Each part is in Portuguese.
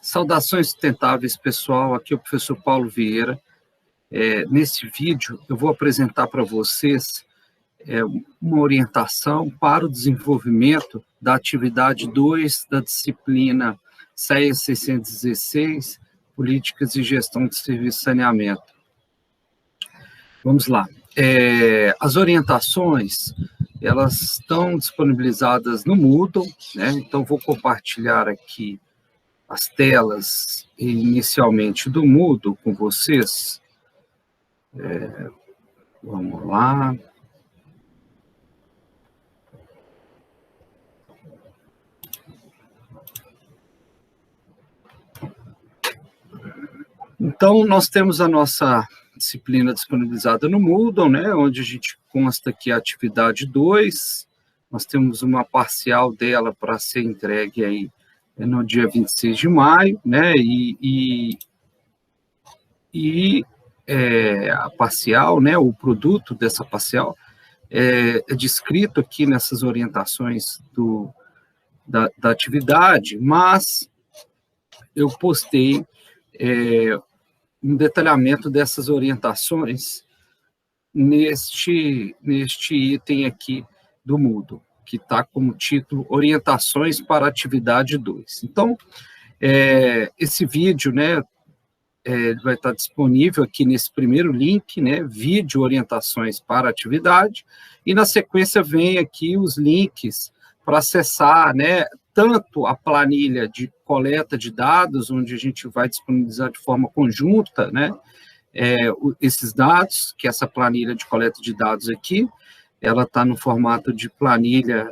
Saudações sustentáveis, pessoal. Aqui é o professor Paulo Vieira. Nesse vídeo, eu vou apresentar para vocês uma orientação para o desenvolvimento da atividade 2 da disciplina CEA 616, Políticas e Gestão de Serviço de Saneamento. Vamos lá. As orientações, elas estão disponibilizadas no Moodle, né? Então, vou compartilhar aqui as telas inicialmente do Moodle com vocês. Vamos lá. Então, nós temos a nossa disciplina disponibilizada no Moodle, né, onde a gente consta aqui a atividade 2, nós temos uma parcial dela para ser entregue aí no dia 26 de maio, né, a parcial, né, o produto dessa parcial é descrito aqui nessas orientações da atividade, mas eu postei um detalhamento dessas orientações neste item aqui do Moodle, que está como título Orientações para a Atividade 2. Então, esse vídeo, né, vai estar disponível aqui nesse primeiro link, né, vídeo orientações para a atividade, e na sequência vem aqui os links para acessar, né, tanto a planilha de coleta de dados, onde a gente vai disponibilizar de forma conjunta, né, esses dados, que essa planilha de coleta de dados aqui, ela está no formato de planilha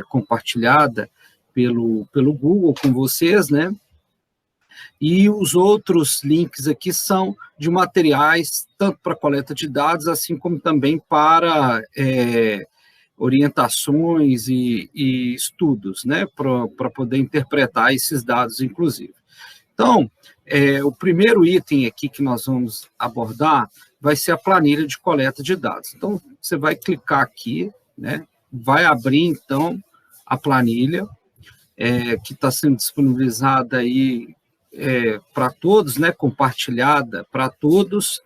compartilhada pelo Google com vocês, né, e os outros links aqui são de materiais, tanto para coleta de dados, assim como também para orientações e estudos, né, para poder interpretar esses dados, inclusive. Então, o primeiro item aqui que nós vamos abordar vai ser a planilha de coleta de dados. Então, você vai clicar aqui, né, vai abrir, então, a planilha, que está sendo disponibilizada aí para todos, né, compartilhada para todos.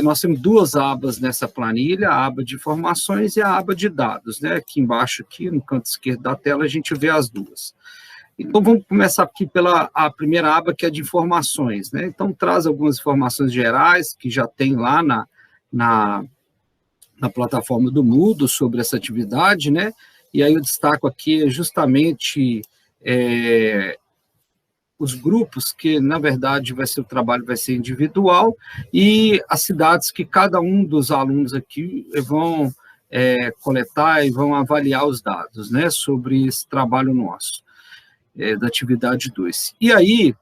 Nós temos duas abas nessa planilha, a aba de informações e a aba de dados, né? Aqui embaixo, aqui no canto esquerdo da tela, a gente vê as duas. Então, vamos começar aqui pela primeira aba, que é de informações, né? Então, traz algumas informações gerais que já tem lá na plataforma do Moodle sobre essa atividade, né? E aí eu destaco aqui justamente os grupos, que, na verdade, o trabalho vai ser individual, e as cidades que cada um dos alunos aqui vão coletar e vão avaliar os dados, né, sobre esse trabalho nosso, da atividade 2. E aí,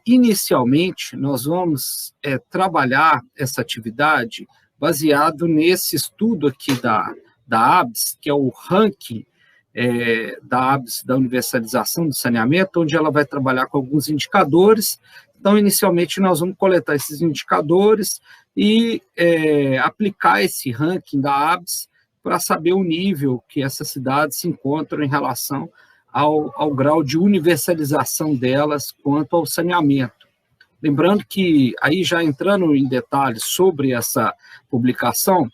inicialmente, nós vamos trabalhar essa atividade baseado nesse estudo aqui da ABS, que é o ranking da ABS, da universalização do saneamento, onde ela vai trabalhar com alguns indicadores. Então, inicialmente, nós vamos coletar esses indicadores e aplicar esse ranking da ABS para saber o nível que essas cidades se encontram em relação ao grau de universalização delas quanto ao saneamento. Lembrando que, aí já entrando em detalhes sobre essa publicação,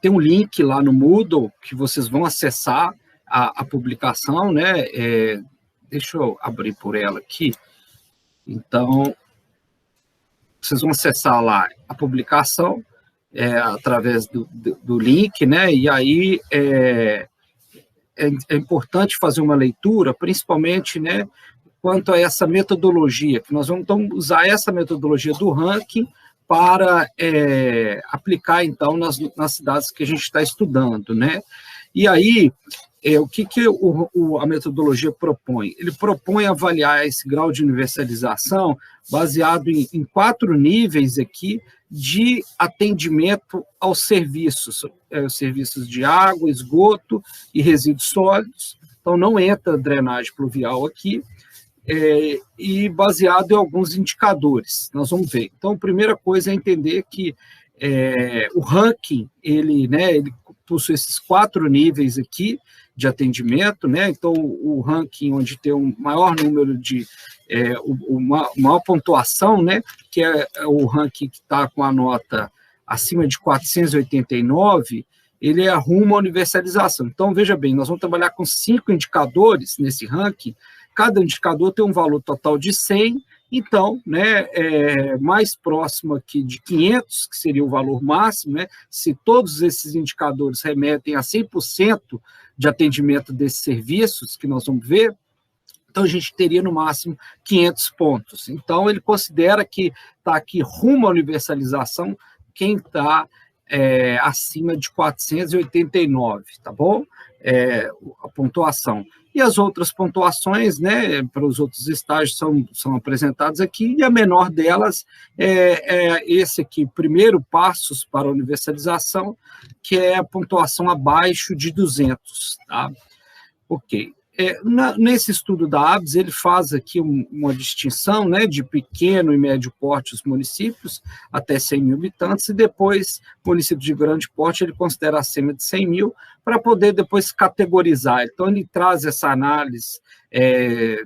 tem um link lá no Moodle que vocês vão acessar a publicação, né? Deixa eu abrir por ela aqui. Então, vocês vão acessar lá a publicação através do link, né? E aí é importante fazer uma leitura, principalmente, né, quanto a essa metodologia, que nós vamos então usar essa metodologia do ranking para aplicar, então, nas cidades que a gente está estudando, né? E aí, o que a metodologia propõe? Ele propõe avaliar esse grau de universalização baseado em 4 níveis aqui de atendimento aos serviços, os serviços de água, esgoto e resíduos sólidos. Então, não entra drenagem pluvial aqui, e baseado em alguns indicadores. Nós vamos ver. Então, a primeira coisa é entender que o ranking, ele possui esses 4 níveis aqui de atendimento, né? Então, o ranking onde tem um maior número de, maior pontuação, né? Que é o ranking que está com a nota acima de 489, ele é rumo à universalização. Então, veja bem, nós vamos trabalhar com 5 indicadores nesse ranking, cada indicador tem um valor total de 100, então, né, mais próximo aqui de 500, que seria o valor máximo, né, se todos esses indicadores remetem a 100% de atendimento desses serviços, que nós vamos ver, então a gente teria no máximo 500 pontos. Então, ele considera que está aqui rumo à universalização quem está acima de 489, tá bom? A pontuação. E as outras pontuações, né, para os outros estágios são apresentadas aqui, e a menor delas é esse aqui, primeiro passos para a universalização, que é a pontuação abaixo de 200, tá? Ok. Nesse estudo da ABS, ele faz aqui uma distinção, né, de pequeno e médio porte os municípios, até 100 mil habitantes, e depois, municípios de grande porte, ele considera acima de 100 mil, para poder depois categorizar. Então, ele traz essa análise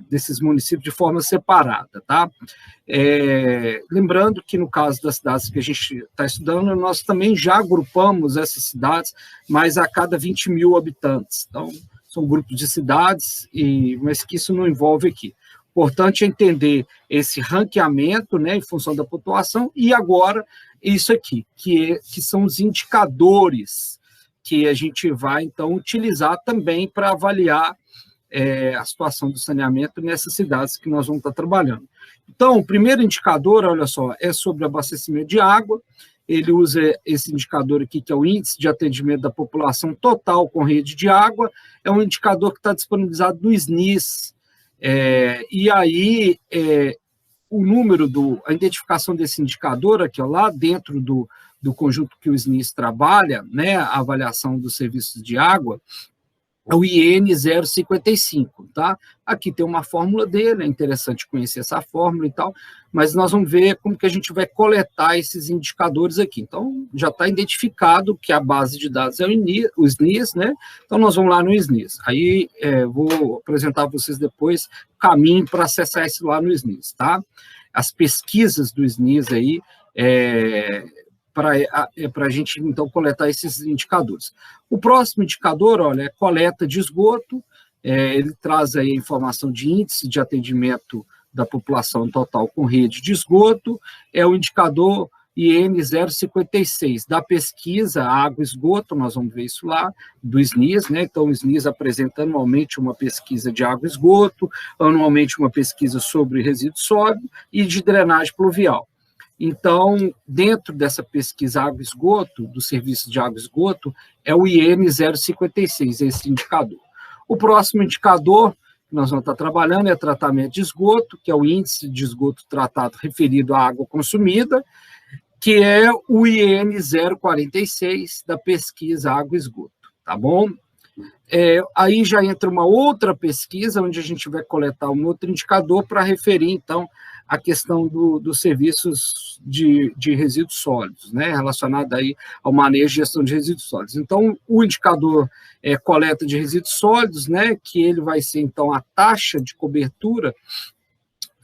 desses municípios de forma separada, tá? Lembrando que, no caso das cidades que a gente está estudando, nós também já agrupamos essas cidades, mas a cada 20 mil habitantes. Então, são grupos de cidades, mas que isso não envolve aqui. Importante é entender esse ranqueamento, né, em função da pontuação, e agora isso aqui, que são os indicadores que a gente vai, então, utilizar também para avaliar a situação do saneamento nessas cidades que nós vamos estar trabalhando. Então, o primeiro indicador, olha só, é sobre abastecimento de água. Ele usa esse indicador aqui, que é o Índice de Atendimento da População Total com Rede de Água, é um indicador que está disponibilizado no SNIS, e aí o número a identificação desse indicador aqui, ó, lá dentro do conjunto que o SNIS trabalha, né, a avaliação dos serviços de água, é o IN 055, tá? Aqui tem uma fórmula dele, é interessante conhecer essa fórmula e tal, mas nós vamos ver como que a gente vai coletar esses indicadores aqui. Então, já está identificado que a base de dados é o SNIS, né? Então, nós vamos lá no SNIS. Aí, vou apresentar para vocês depois o caminho para acessar isso lá no SNIS, tá? As pesquisas do SNIS aí, para a gente, então, coletar esses indicadores. O próximo indicador, olha, é coleta de esgoto, ele traz aí a informação de índice de atendimento da população total com rede de esgoto, é o indicador IN 056, da pesquisa água e esgoto, nós vamos ver isso lá, do SNIS, né? Então, o SNIS apresenta anualmente uma pesquisa de água e esgoto, anualmente uma pesquisa sobre resíduo sólido e de drenagem pluvial. Então, dentro dessa pesquisa água e esgoto, do serviço de água e esgoto, é o IN 056, esse indicador. O próximo indicador que nós vamos estar trabalhando é tratamento de esgoto, que é o índice de esgoto tratado referido à água consumida, que é o IN 046 da pesquisa água e esgoto, tá bom? Aí já entra uma outra pesquisa, onde a gente vai coletar um outro indicador para referir, então, a questão dos serviços de resíduos sólidos, né, relacionado aí ao manejo e gestão de resíduos sólidos. Então, o indicador coleta de resíduos sólidos, né, que ele vai ser, então, a taxa de cobertura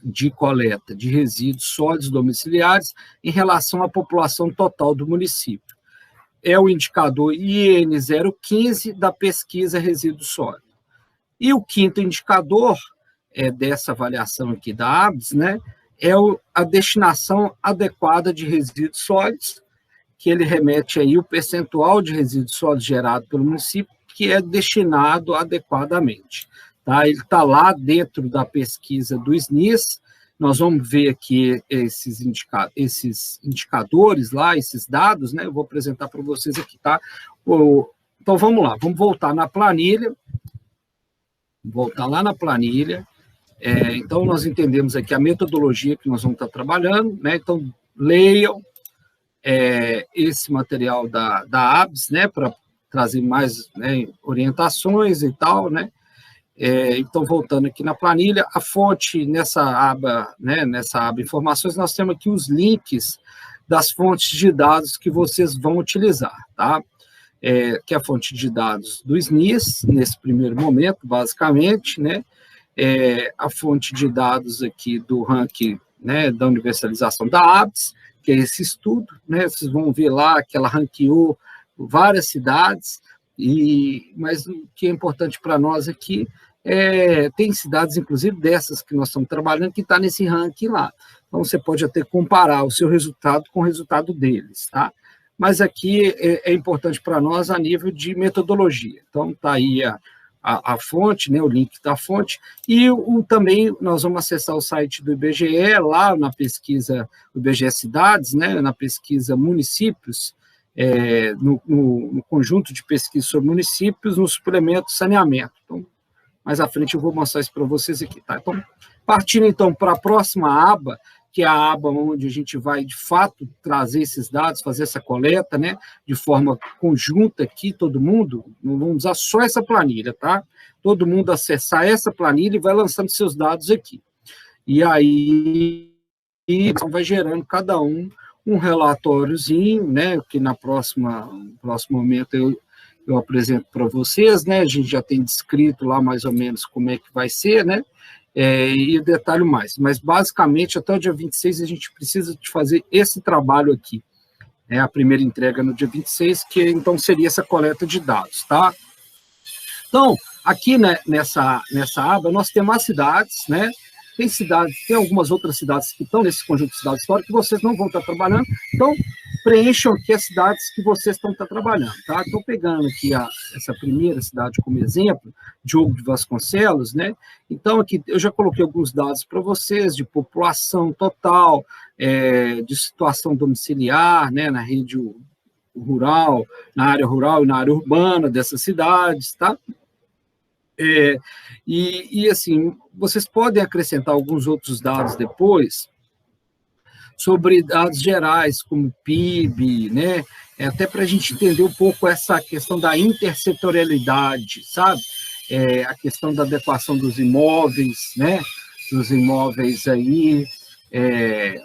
de coleta de resíduos sólidos domiciliares em relação à população total do município. É o indicador IN 015 da pesquisa resíduos sólidos. E o quinto indicador dessa avaliação aqui da ABS, né, é a destinação adequada de resíduos sólidos, que ele remete aí o percentual de resíduos sólidos gerado pelo município, que é destinado adequadamente. Tá? Ele está lá dentro da pesquisa do SNIS, nós vamos ver aqui esses indicadores lá, esses dados, né? Eu vou apresentar para vocês aqui, tá? Então, vamos lá, vamos voltar na planilha, voltar lá na planilha. Então, nós entendemos aqui a metodologia que nós vamos estar trabalhando, né? Então, leiam esse material da ABS, né? Para trazer mais, né, orientações e tal, né? Então, voltando aqui na planilha, a fonte nessa aba, né, informações, nós temos aqui os links das fontes de dados que vocês vão utilizar, tá? que é a fonte de dados do SNIS, nesse primeiro momento, basicamente, né? A fonte de dados aqui do ranking, né, da universalização da ABS, que é esse estudo, né? Vocês vão ver lá que ela ranqueou várias cidades, mas o que é importante para nós aqui tem cidades, inclusive dessas que nós estamos trabalhando, que está nesse ranking lá. Então, você pode até comparar o seu resultado com o resultado deles, tá? Mas aqui é importante para nós a nível de metodologia. Então, está aí a fonte, né, o link da fonte, e também nós vamos acessar o site do IBGE, lá na pesquisa do IBGE Cidades, né, na pesquisa municípios, no conjunto de pesquisas sobre municípios, no suplemento saneamento. Então, mais à frente eu vou mostrar isso para vocês aqui, tá? Então, partindo então para a próxima aba, que é a aba onde a gente vai, de fato, trazer esses dados, fazer essa coleta, né, de forma conjunta aqui, todo mundo, não vamos usar só essa planilha, tá? Todo mundo acessar essa planilha e vai lançando seus dados aqui. E aí, vai gerando cada um relatóriozinho, né, que no próximo momento eu apresento para vocês, né, a gente já tem descrito lá mais ou menos como é que vai ser, né, e detalhe mais. Mas, basicamente, até o dia 26, a gente precisa de fazer esse trabalho aqui. A primeira entrega no dia 26, que, então, seria essa coleta de dados, tá? Então, aqui, né, nessa aba, nós temos as cidades, né? Tem algumas outras cidades que estão nesse conjunto de cidades históricas que vocês não vão estar trabalhando, então, preencham aqui as cidades que vocês estão trabalhando, tá? Estou pegando aqui essa primeira cidade como exemplo, Diogo de Vasconcelos, né? Então, aqui eu já coloquei alguns dados para vocês, de população total, de situação domiciliar, né, na rede rural, na área rural e na área urbana dessas cidades, tá? Assim, vocês podem acrescentar alguns outros dados depois, sobre dados gerais, como PIB, né? Até para a gente entender um pouco essa questão da intersetorialidade, sabe? A questão da adequação dos imóveis, né? Dos imóveis aí,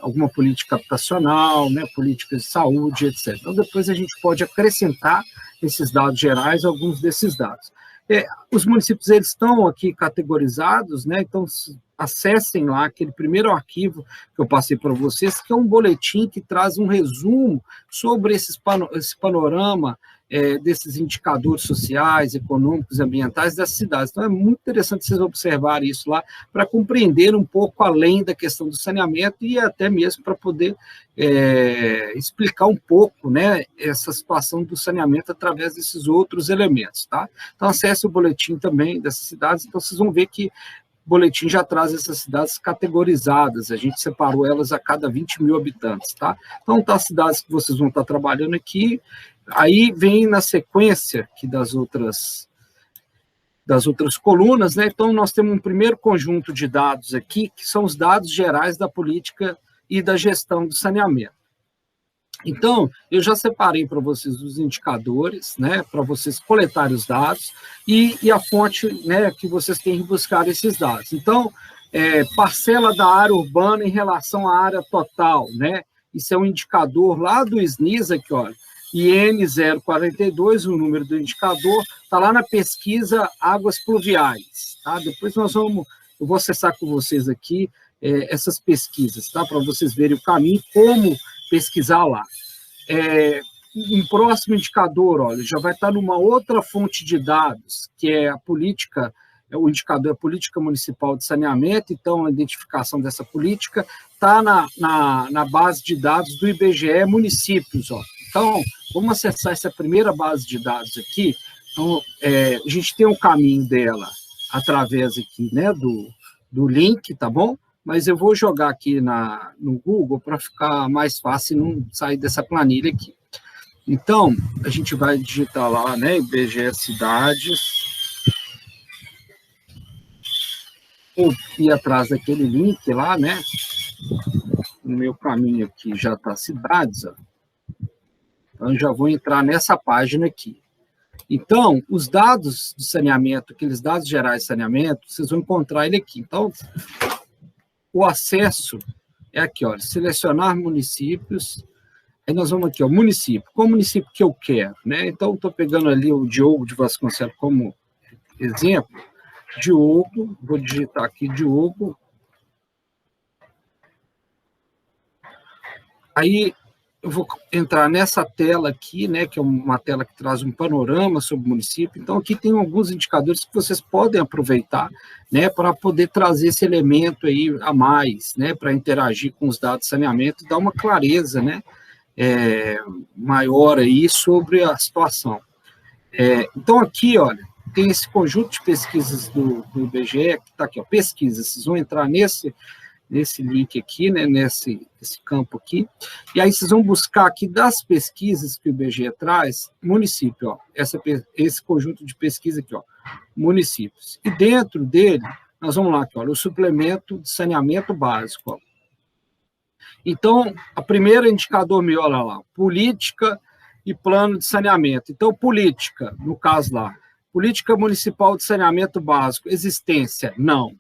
alguma política habitacional, né? Políticas de saúde, etc. Então, depois a gente pode acrescentar esses dados gerais, alguns desses dados. Os municípios, eles estão aqui categorizados, né? Então, acessem lá aquele primeiro arquivo que eu passei para vocês, que é um boletim que traz um resumo sobre esse panorama desses indicadores sociais, econômicos e ambientais das cidades. Então, é muito interessante vocês observarem isso lá, para compreender um pouco além da questão do saneamento e até mesmo para poder explicar um pouco, né, essa situação do saneamento através desses outros elementos, tá? Então, acesse o boletim também dessas cidades, então vocês vão ver que o boletim já traz essas cidades categorizadas, a gente separou elas a cada 20 mil habitantes, tá? Então, tá as cidades que vocês vão estar trabalhando aqui, aí vem na sequência aqui das outras colunas, né? Então, nós temos um primeiro conjunto de dados aqui, que são os dados gerais da política e da gestão do saneamento. Então, eu já separei para vocês os indicadores, né, para vocês coletarem os dados, e a fonte, né, que vocês têm que buscar esses dados. Então, parcela da área urbana em relação à área total, né? Isso é um indicador lá do SNIS, aqui, olha, IN 042, o número do indicador, está lá na pesquisa Águas Pluviais, tá? Depois eu vou acessar com vocês aqui essas pesquisas, tá? Para vocês verem o caminho, como pesquisar lá. Um próximo indicador, olha, já vai estar numa outra fonte de dados, que é o indicador Política Municipal de Saneamento, então a identificação dessa política está na base de dados do IBGE Municípios, ó. Então, vamos acessar essa primeira base de dados aqui. Então, a gente tem um caminho dela através aqui, né, do link, tá bom? Mas eu vou jogar aqui no Google para ficar mais fácil e não sair dessa planilha aqui. Então, a gente vai digitar lá, né, IBGE Cidades, ou ir atrás daquele link lá, né, no meu caminho aqui já está Cidades, ó. Então, eu já vou entrar nessa página aqui. Então, os dados de saneamento, aqueles dados gerais de saneamento, vocês vão encontrar ele aqui. Então, o acesso é aqui, olha, selecionar municípios, Aí nós vamos aqui, ó, município. Qual município que eu quero, né? Então, estou pegando ali o Diogo de Vasconcelos como exemplo. Diogo, vou digitar aqui Diogo. Aí eu vou entrar nessa tela aqui, né, que é uma tela que traz um panorama sobre o município. Então, aqui tem alguns indicadores que vocês podem aproveitar, né, para poder trazer esse elemento aí a mais, né, para interagir com os dados de saneamento e dar uma clareza, né, maior aí sobre a situação. Então, aqui, olha, tem esse conjunto de pesquisas do IBGE, que está aqui, ó, pesquisas. Vocês vão entrar nesse link aqui, né, nesse campo aqui, e aí vocês vão buscar aqui das pesquisas que o IBGE traz, município, ó, esse conjunto de pesquisa aqui, ó, municípios. E dentro dele, nós vamos lá, aqui, ó, o suplemento de saneamento básico. Ó. Então, a primeira indicador meu, olha lá, política e plano de saneamento. Então, política, no caso lá, política municipal de saneamento básico, existência, não.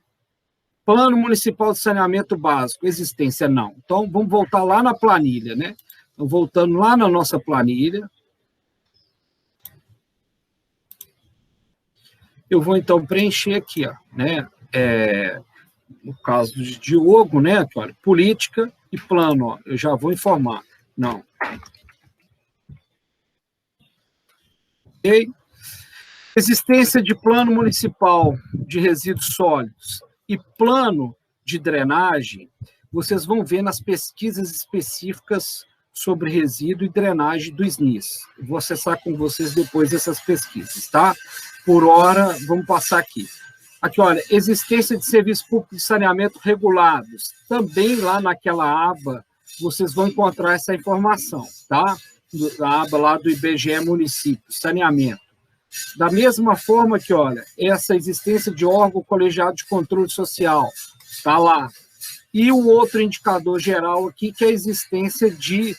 Plano Municipal de Saneamento Básico, existência, não. Então, vamos voltar lá na planilha, né? Então, voltando lá na nossa planilha. Eu vou, então, preencher aqui, ó, né? No caso de Diogo, né? Aqui, olha, política e plano, ó, eu já vou informar. Não. Ok? Existência de plano municipal de resíduos sólidos e plano de drenagem, vocês vão ver nas pesquisas específicas sobre resíduo e drenagem do SNIS. Eu vou acessar com vocês depois essas pesquisas, tá? Por hora, vamos passar aqui. Aqui, olha, existência de serviços públicos de saneamento regulados. Também lá naquela aba, vocês vão encontrar essa informação, tá? Na aba lá do IBGE Município, saneamento. Da mesma forma que, olha, essa existência de órgão colegiado de controle social, está lá. E o outro indicador geral aqui, que é a existência de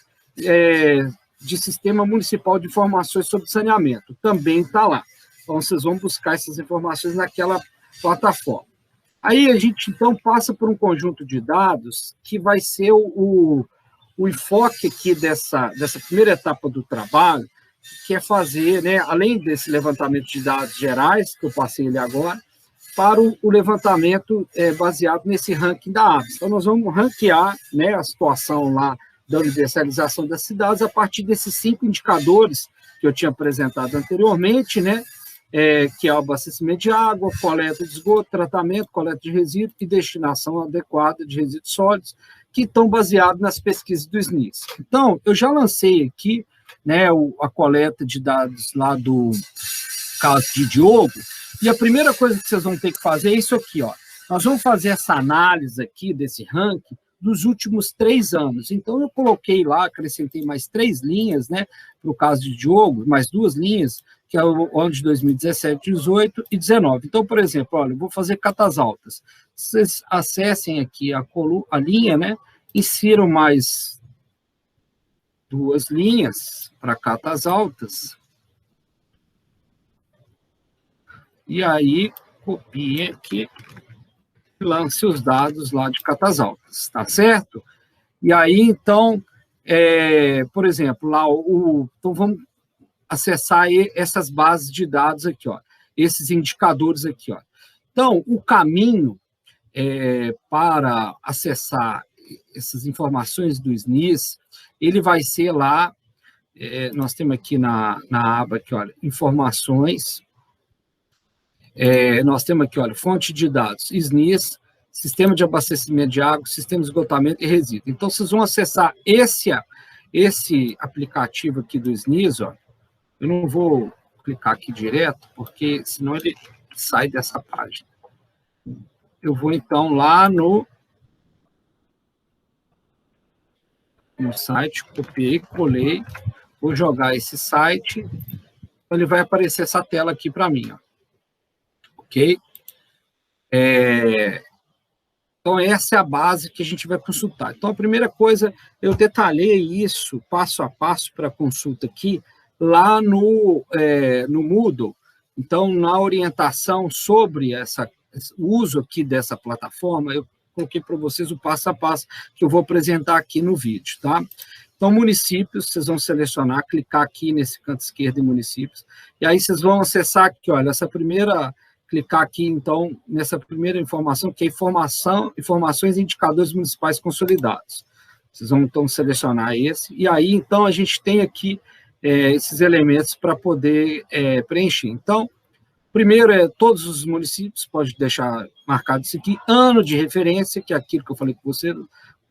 Sistema Municipal de Informações sobre Saneamento, também está lá. Então, vocês vão buscar essas informações naquela plataforma. Aí a gente, então, passa por um conjunto de dados que vai ser o enfoque aqui dessa primeira etapa do trabalho, que é fazer, né, além desse levantamento de dados gerais, que eu passei ali agora, para o levantamento baseado nesse ranking da ABS. Então, nós vamos ranquear, né, a situação lá da universalização das cidades a partir desses 5 indicadores que eu tinha apresentado anteriormente, né, que é o abastecimento de água, coleta de esgoto, tratamento, coleta de resíduos e destinação adequada de resíduos sólidos, que estão baseados nas pesquisas do SNIS. Então, eu já lancei aqui, né, a coleta de dados lá do caso de Diogo, e a primeira coisa que vocês vão ter que fazer é isso aqui, ó. Nós vamos fazer essa análise aqui desse ranking dos últimos 3 anos. Então, eu coloquei lá, acrescentei mais 3 linhas, né, para o caso de Diogo, mais 2 linhas, que é o ano de 2017, 18 e 19. Então, por exemplo, olha, eu vou fazer Catas Altas. Vocês acessem aqui a linha, né, insiram mais 2 linhas para Catas Altas. E aí, copiem aqui e lance os dados lá de Catas Altas, tá certo? E aí, então, por exemplo, lá então vamos acessar essas bases de dados aqui, ó, esses indicadores aqui, ó. Então, o caminho para acessar essas informações do SNIS, ele vai ser lá, nós temos aqui na aba aqui, olha, informações, nós temos aqui, olha, fonte de dados, SNIS, sistema de abastecimento de água, sistema de esgotamento e resíduo. Então, vocês vão acessar esse aplicativo aqui do SNIS, ó. Eu não vou clicar aqui direto, porque senão ele sai dessa página. Eu vou, então, lá no site, copiei, colei, vou jogar esse site, ele vai aparecer essa tela aqui para mim, ó. Ok? Então, essa é a base que a gente vai consultar. Então, a primeira coisa, eu detalhei isso passo a passo para a consulta aqui, lá no Moodle. Então, na orientação sobre o uso aqui dessa plataforma, eu coloquei para vocês o passo a passo que eu vou apresentar aqui no vídeo, tá? Então, municípios, vocês vão selecionar, clicar aqui nesse canto esquerdo em municípios, e aí vocês vão acessar aqui, olha, clicar aqui, então, nessa primeira informação, que é informações e indicadores municipais consolidados. Vocês vão, então, selecionar esse, e aí, então, a gente tem aqui esses elementos para poder preencher. Então, primeiro é todos os municípios, pode deixar marcado isso aqui, ano de referência, que é aquilo que eu falei com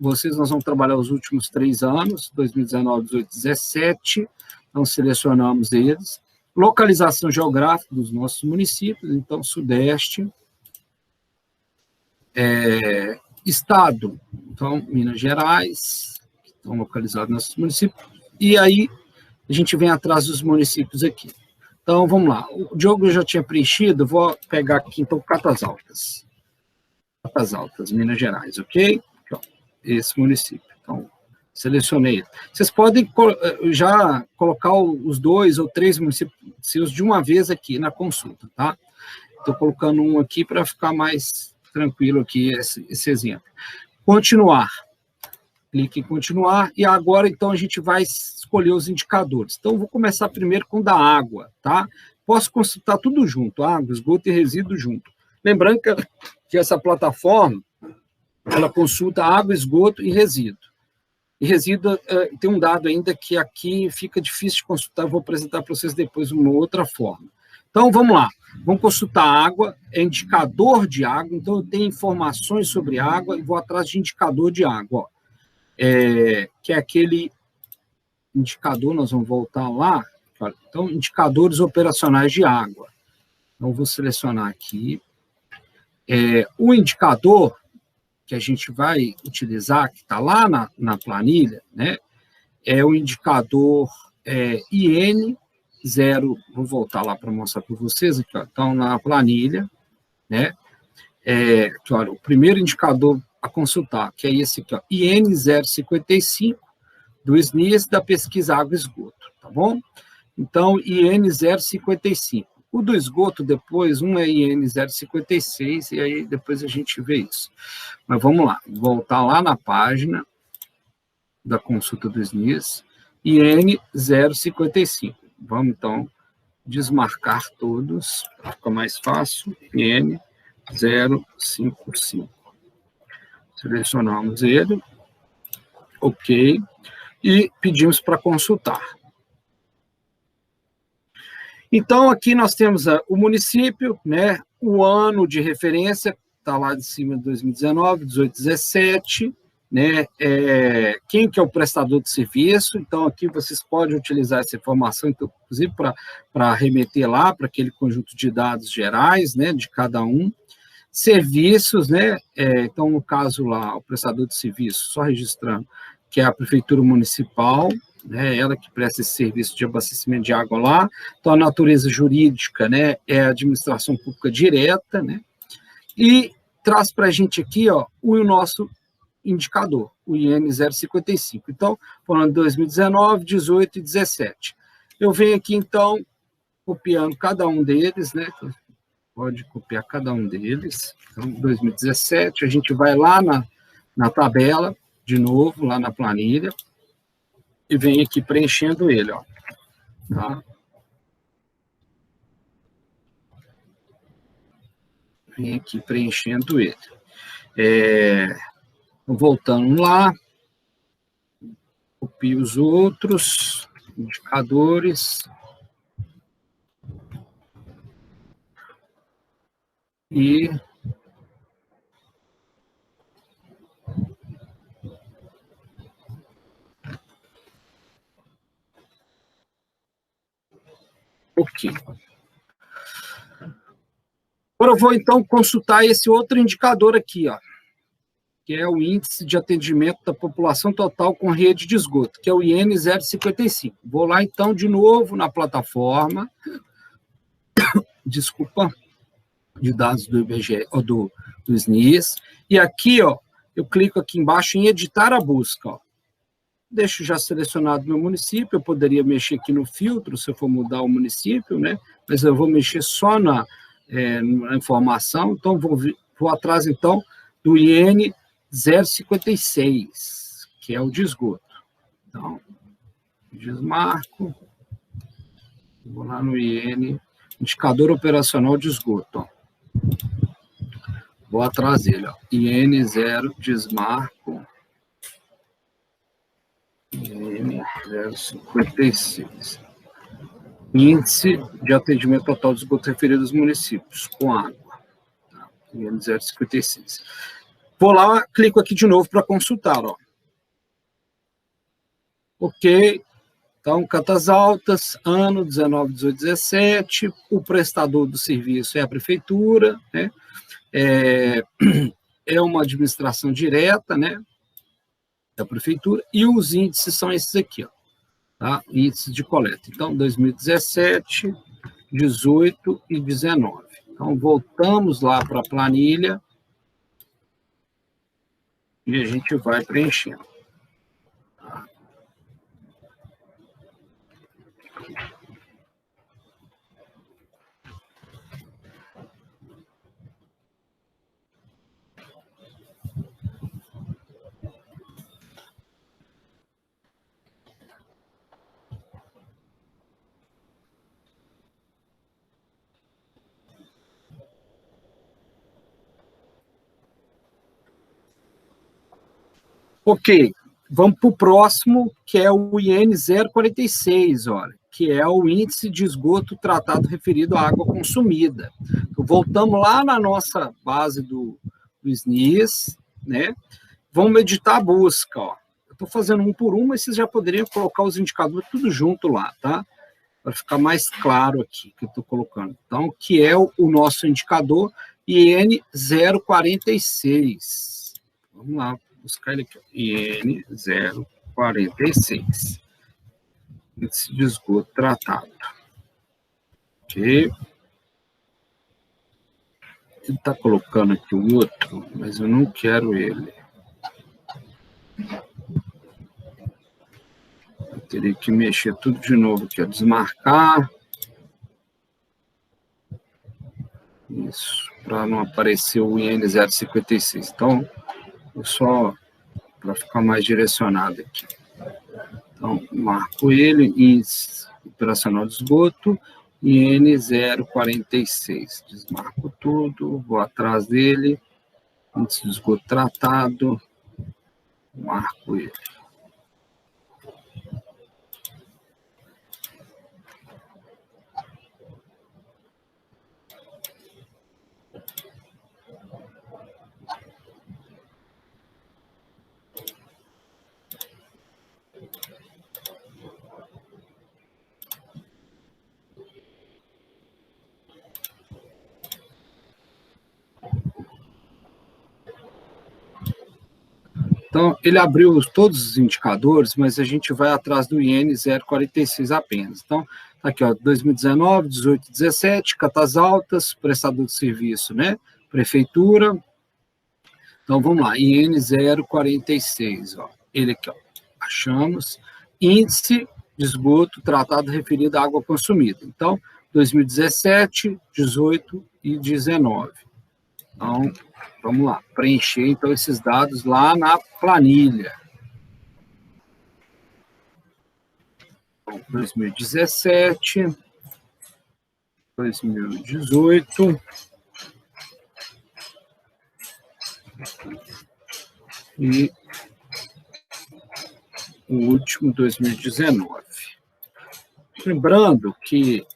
vocês, nós vamos trabalhar os últimos 3 anos, 2019, 18, 17, então selecionamos eles. Localização geográfica dos nossos municípios, então Sudeste. Estado, então Minas Gerais, que estão localizados nossos municípios, e aí a gente vem atrás dos municípios aqui. Então, vamos lá. O Diogo eu já tinha preenchido, vou pegar aqui, então, Catas Altas. Catas Altas, Minas Gerais, ok? Então, esse município. Então, selecionei. Vocês podem já colocar os 2 ou 3 municípios de uma vez aqui na consulta, tá? Estou colocando um aqui para ficar mais tranquilo aqui esse exemplo. Continuar. Clique em continuar, e agora, então, a gente vai escolher os indicadores. Então, vou começar primeiro com o da água, tá? Posso consultar tudo junto, água, esgoto e resíduo junto. Lembrando que essa plataforma, ela consulta água, esgoto e resíduo. E resíduo, tem um dado ainda que aqui fica difícil de consultar, eu vou apresentar para vocês depois uma outra forma. Então, vamos lá. Vamos consultar água, é indicador de água, então eu tenho informações sobre água e vou atrás de indicador de água, ó. Que é aquele indicador, nós vamos voltar lá, então, indicadores operacionais de água. Então, vou selecionar aqui. O indicador que a gente vai utilizar, que está lá na planilha, né, é o indicador IN0, vou voltar lá para mostrar para vocês, aqui, ó, então, na planilha, né, que, olha, o primeiro indicador a consultar, que é esse aqui, ó, IN 055, do SNIS, da pesquisa água e esgoto, tá bom? Então, IN 055. O do esgoto, depois, um é IN 056, e aí depois a gente vê isso. Mas vamos lá, voltar lá na página da consulta do SNIS, IN 055. Vamos, então, desmarcar todos, para ficar mais fácil, IN 055. Selecionamos ele, ok, e pedimos para consultar. Então, aqui nós temos o município, né, o ano de referência, está lá de cima de 2019, 18, 17, né, quem que é o prestador de serviço, então aqui vocês podem utilizar essa informação, então, inclusive para remeter lá para aquele conjunto de dados gerais, né, de cada um. Serviços, né? Então, no caso lá, o prestador de serviço, só registrando, que é a Prefeitura Municipal, né? Ela que presta esse serviço de abastecimento de água lá. Então, a natureza jurídica, né? É a administração pública direta, né? E traz para a gente aqui, ó, o nosso indicador, o IN 055. Então, falando de 2019, 18 e 17. Eu venho aqui, então, copiando cada um deles, né? Pode copiar cada um deles. Então, 2017, a gente vai lá na tabela, de novo, lá na planilha, e vem aqui preenchendo ele, ó. Tá? Vem aqui preenchendo ele. Voltando lá, copio os outros indicadores. E ok. Agora eu vou, então, consultar esse outro indicador aqui, ó, que é o índice de atendimento da população total com rede de esgoto, que é o IN 055. Vou lá, então, de novo na plataforma, desculpa, de dados do IBGE, ou do SNIS, e aqui, ó, eu clico aqui embaixo em editar a busca, ó. Deixo já selecionado meu município, eu poderia mexer aqui no filtro, se eu for mudar o município, né, mas eu vou mexer só na informação, então vou atrás, então, do IN 056, que é o de esgoto. Então, desmarco, vou lá no IN, indicador operacional de esgoto, ó. Vou atrás dele, ó. IN 0, desmarco, IN 0,56. Índice de atendimento total de esgoto referido aos municípios, com água, tá? IN 0,56. Vou lá, clico aqui de novo para consultar, ó. Ok. Então, Catas Altas, ano 19, 18, 17, o prestador do serviço é a prefeitura, né? É uma administração direta, né, da prefeitura, e os índices são esses aqui, ó, tá? Índices de coleta. Então, 2017, 18 e 19. Então, voltamos lá para a planilha e a gente vai preenchendo. Ok, vamos para o próximo, que é o IN 046, olha, que é o índice de esgoto tratado referido à água consumida. Então, voltamos lá na nossa base do SNIS, né? Vamos editar a busca, ó. Eu estou fazendo um por um, mas vocês já poderiam colocar os indicadores tudo junto lá, tá? Para ficar mais claro aqui que eu estou colocando. Então, que é o nosso indicador IN 046. Vamos lá, buscar ele aqui. IN 046. Índice de esgoto tratado. Ok. Ele está colocando aqui o outro, mas eu não quero ele. Eu teria que mexer tudo de novo aqui, ó, desmarcar. Isso, para não aparecer o IN 056. Então, eu só para ficar mais direcionado aqui. Então, marco ele, índice operacional de esgoto, IN 046. Desmarco tudo, vou atrás dele, índice de esgoto tratado, marco ele. Então, ele abriu todos os indicadores, mas a gente vai atrás do IN 046 apenas. Então, tá aqui, ó, 2019, 18, 17, Catas Altas, prestador de serviço, né? Prefeitura. Então, vamos lá, IN 046, ó. Ele aqui, ó, achamos. Índice de esgoto tratado referido à água consumida. Então, 2017, 18 e 19. Então, vamos lá, preencher então esses dados lá na planilha. 2017, 2018 e o último 2019. Lembrando que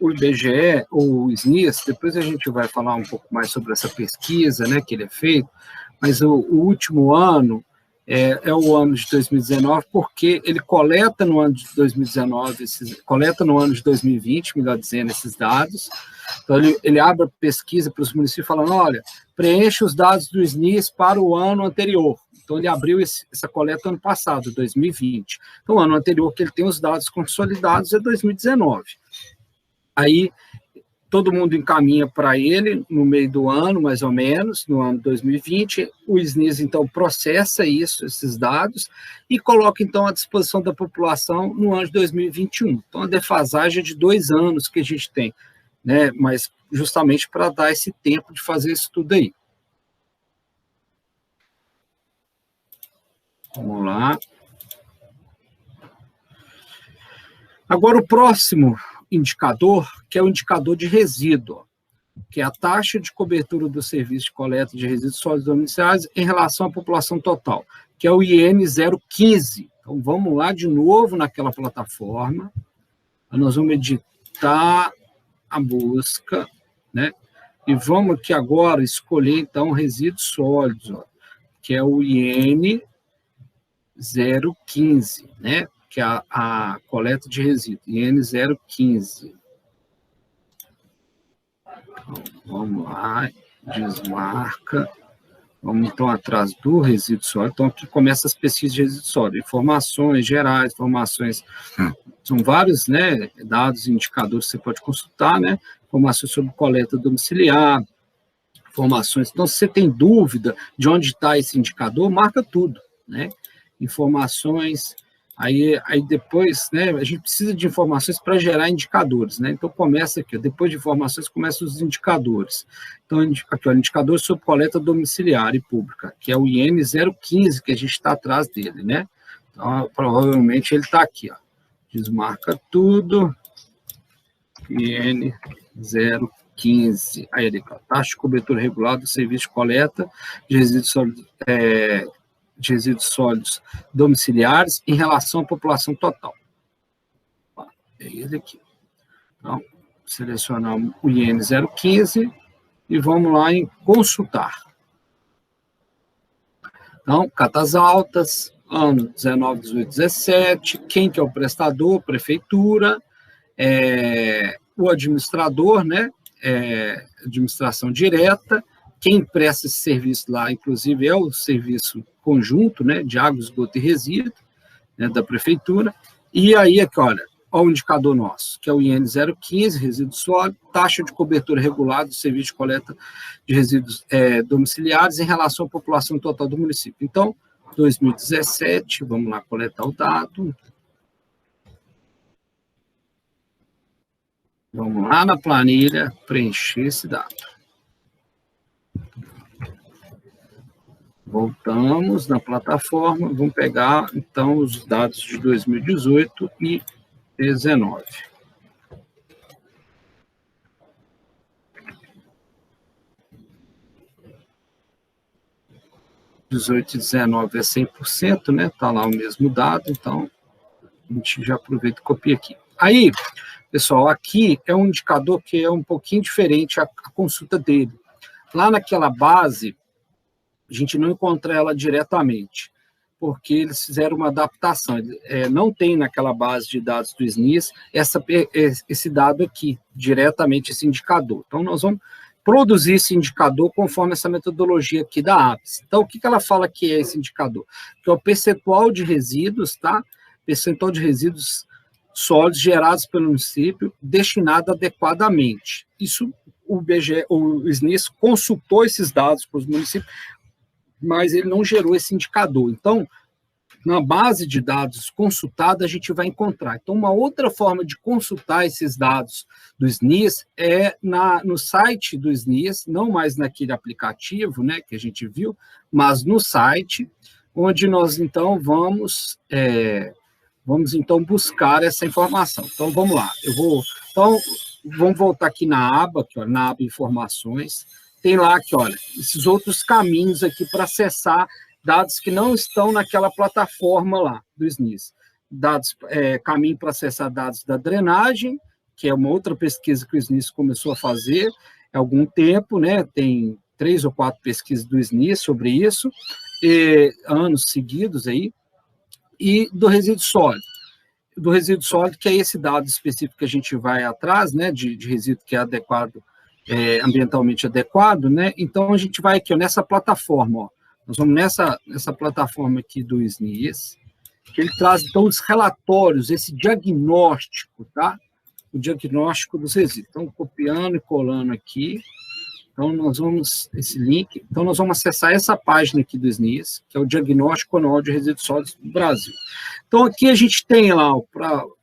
o IBGE, ou o SNIS, depois a gente vai falar um pouco mais sobre essa pesquisa, né, que ele é feito, mas o último ano é o ano de 2019, porque ele coleta no ano de 2019, coleta no ano de 2020, melhor dizendo, esses dados. Então, ele abre a pesquisa para os municípios falando, olha, preencha os dados do SNIS para o ano anterior. Então, ele abriu essa coleta ano passado, 2020. Então, o ano anterior que ele tem os dados consolidados é 2019. Aí, todo mundo encaminha para ele no meio do ano, mais ou menos, no ano 2020. O SNIS, então, processa esses dados, e coloca, então, à disposição da população no ano de 2021. Então, a defasagem é de 2 anos que a gente tem, né? Mas justamente para dar esse tempo de fazer isso tudo aí. Vamos lá. Agora, o próximo indicador, que é o indicador de resíduo, que é a taxa de cobertura do serviço de coleta de resíduos sólidos domiciliares em relação à população total, que é o IN 015. Então, vamos lá de novo naquela plataforma, nós vamos editar a busca, né? E vamos aqui agora escolher, então, resíduos sólidos, ó, que é o IN 015, né? Que é a coleta de resíduos, IN 015. Então, vamos lá, desmarca. Vamos, então, atrás do resíduo sólido. Então, aqui começa as pesquisas de resíduo sólido. Informações gerais, informações... São vários, né, dados e indicadores que você pode consultar, né? Informações sobre coleta domiciliar, informações... Então, se você tem dúvida de onde está esse indicador, marca tudo, né? Informações... Aí depois, né, a gente precisa de informações para gerar indicadores, né? Então, começa aqui, depois de informações, começam os indicadores. Então, aqui, ó, indicador sobre coleta domiciliar e pública, que é o IN 015, que a gente está atrás dele, né? Então, provavelmente ele está aqui, ó. Desmarca tudo, IN 015. Aí, ele, ó, taxa de cobertura regular do serviço de coleta de resíduos sólidos, de resíduos sólidos domiciliares em relação à população total. É ele aqui. Então, selecionamos o IN 015 e vamos lá em consultar. Então, catas altas, ano 19, 18, 17, quem que é o prestador, prefeitura, o administrador, né, administração direta, quem presta esse serviço lá, inclusive, é o serviço conjunto, né, de água, esgoto e resíduo, né, da prefeitura. E aí, aqui, olha o indicador nosso, que é o IN 015, resíduo sólido, taxa de cobertura regular do serviço de coleta de resíduos domiciliares em relação à população total do município. Então, 2017, vamos lá coletar o dado. Vamos lá na planilha preencher esse dado. Voltamos na plataforma, vamos pegar, então, os dados de 2018 e 2019. (18 e 19 é 100%, né? Está lá o mesmo dado, então a gente já aproveita e copia aqui. Aí, pessoal, aqui é um indicador que é um pouquinho diferente a consulta dele. Lá naquela base, a gente não encontra ela diretamente, porque eles fizeram uma adaptação. Não tem naquela base de dados do SNIS esse dado aqui, diretamente esse indicador. Então, nós vamos produzir esse indicador conforme essa metodologia aqui da ABS. Então, o que ela fala que é esse indicador? Que é o percentual de resíduos, tá? Percentual de resíduos sólidos gerados pelo município destinado adequadamente. Isso, o SNIS consultou esses dados para os municípios, mas ele não gerou esse indicador. Então, na base de dados consultada, a gente vai encontrar. Então, uma outra forma de consultar esses dados do SNIS é no site do SNIS, não mais naquele aplicativo, né, que a gente viu, mas no site, onde nós, então, vamos então, buscar essa informação. Então, vamos lá. Então, vamos voltar aqui na aba, aqui, ó, na aba Informações. Tem lá, aqui, olha, esses outros caminhos aqui para acessar dados que não estão naquela plataforma lá do SNIS. Caminho para acessar dados da drenagem, que é uma outra pesquisa que o SNIS começou a fazer há algum tempo, né? Tem 3 ou 4 pesquisas do SNIS sobre isso, anos seguidos aí, e do resíduo sólido. Do resíduo sólido, que é esse dado específico que a gente vai atrás, né? De resíduo que é adequado, ambientalmente adequado, né? Então, a gente vai aqui, ó, nessa plataforma, ó. Nós vamos nessa plataforma aqui do SNIS, que ele traz, então, os relatórios, esse diagnóstico, tá? O diagnóstico dos resíduos. Então, copiando e colando aqui. Então, esse link, então, nós vamos acessar essa página aqui do SNIS, que é o Diagnóstico Anual de Resíduos Sólidos do Brasil. Então, aqui a gente tem lá,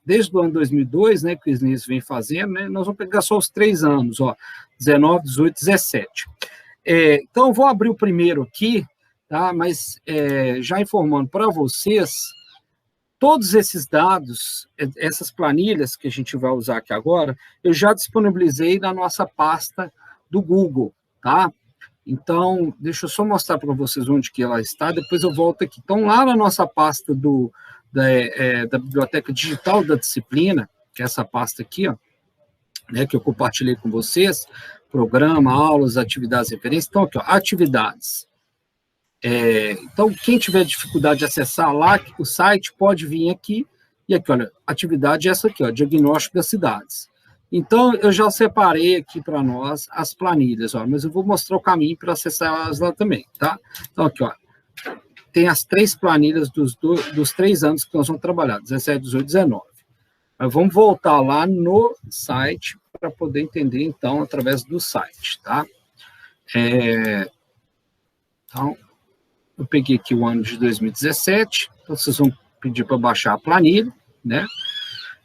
desde o ano 2002, né, que o SNIS vem fazendo, né, nós vamos pegar só os 3 anos, ó, 19, 18, 17. Então, eu vou abrir o primeiro aqui, tá? Mas já informando para vocês todos esses dados, essas planilhas que a gente vai usar aqui agora, eu já disponibilizei na nossa pasta do Google, tá? Então, deixa eu só mostrar para vocês onde que ela está, depois eu volto aqui. Então, lá na nossa pasta da Biblioteca Digital da Disciplina, que é essa pasta aqui, ó, né, que eu compartilhei com vocês, programa, aulas, atividades, referências. Então, aqui, ó, atividades. Então, quem tiver dificuldade de acessar lá, o site pode vir aqui, e aqui, olha, atividade é essa aqui, ó, diagnóstico das cidades. Então, eu já separei aqui para nós as planilhas, ó, mas eu vou mostrar o caminho para acessar elas lá também, tá? Então, aqui, ó, tem as 3 planilhas dos 3 anos que nós vamos trabalhar, 17, 18, 19. Mas vamos voltar lá no site para poder entender, então, através do site, tá? Então, eu peguei aqui o ano de 2017, então vocês vão pedir para baixar a planilha, né?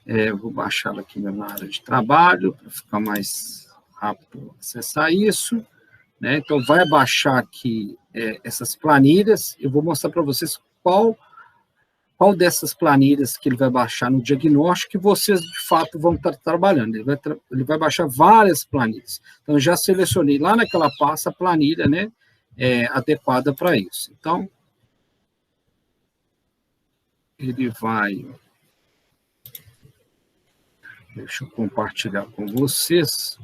Eu vou baixá-la aqui na área de trabalho, para ficar mais rápido acessar isso, né? Então, vai baixar aqui essas planilhas, eu vou mostrar para vocês qual dessas planilhas que ele vai baixar no diagnóstico que vocês, de fato, vão estar trabalhando. Ele vai baixar várias planilhas. Então, eu já selecionei lá naquela pasta a planilha, né, adequada para isso. Então, ele vai... Deixa eu compartilhar com vocês.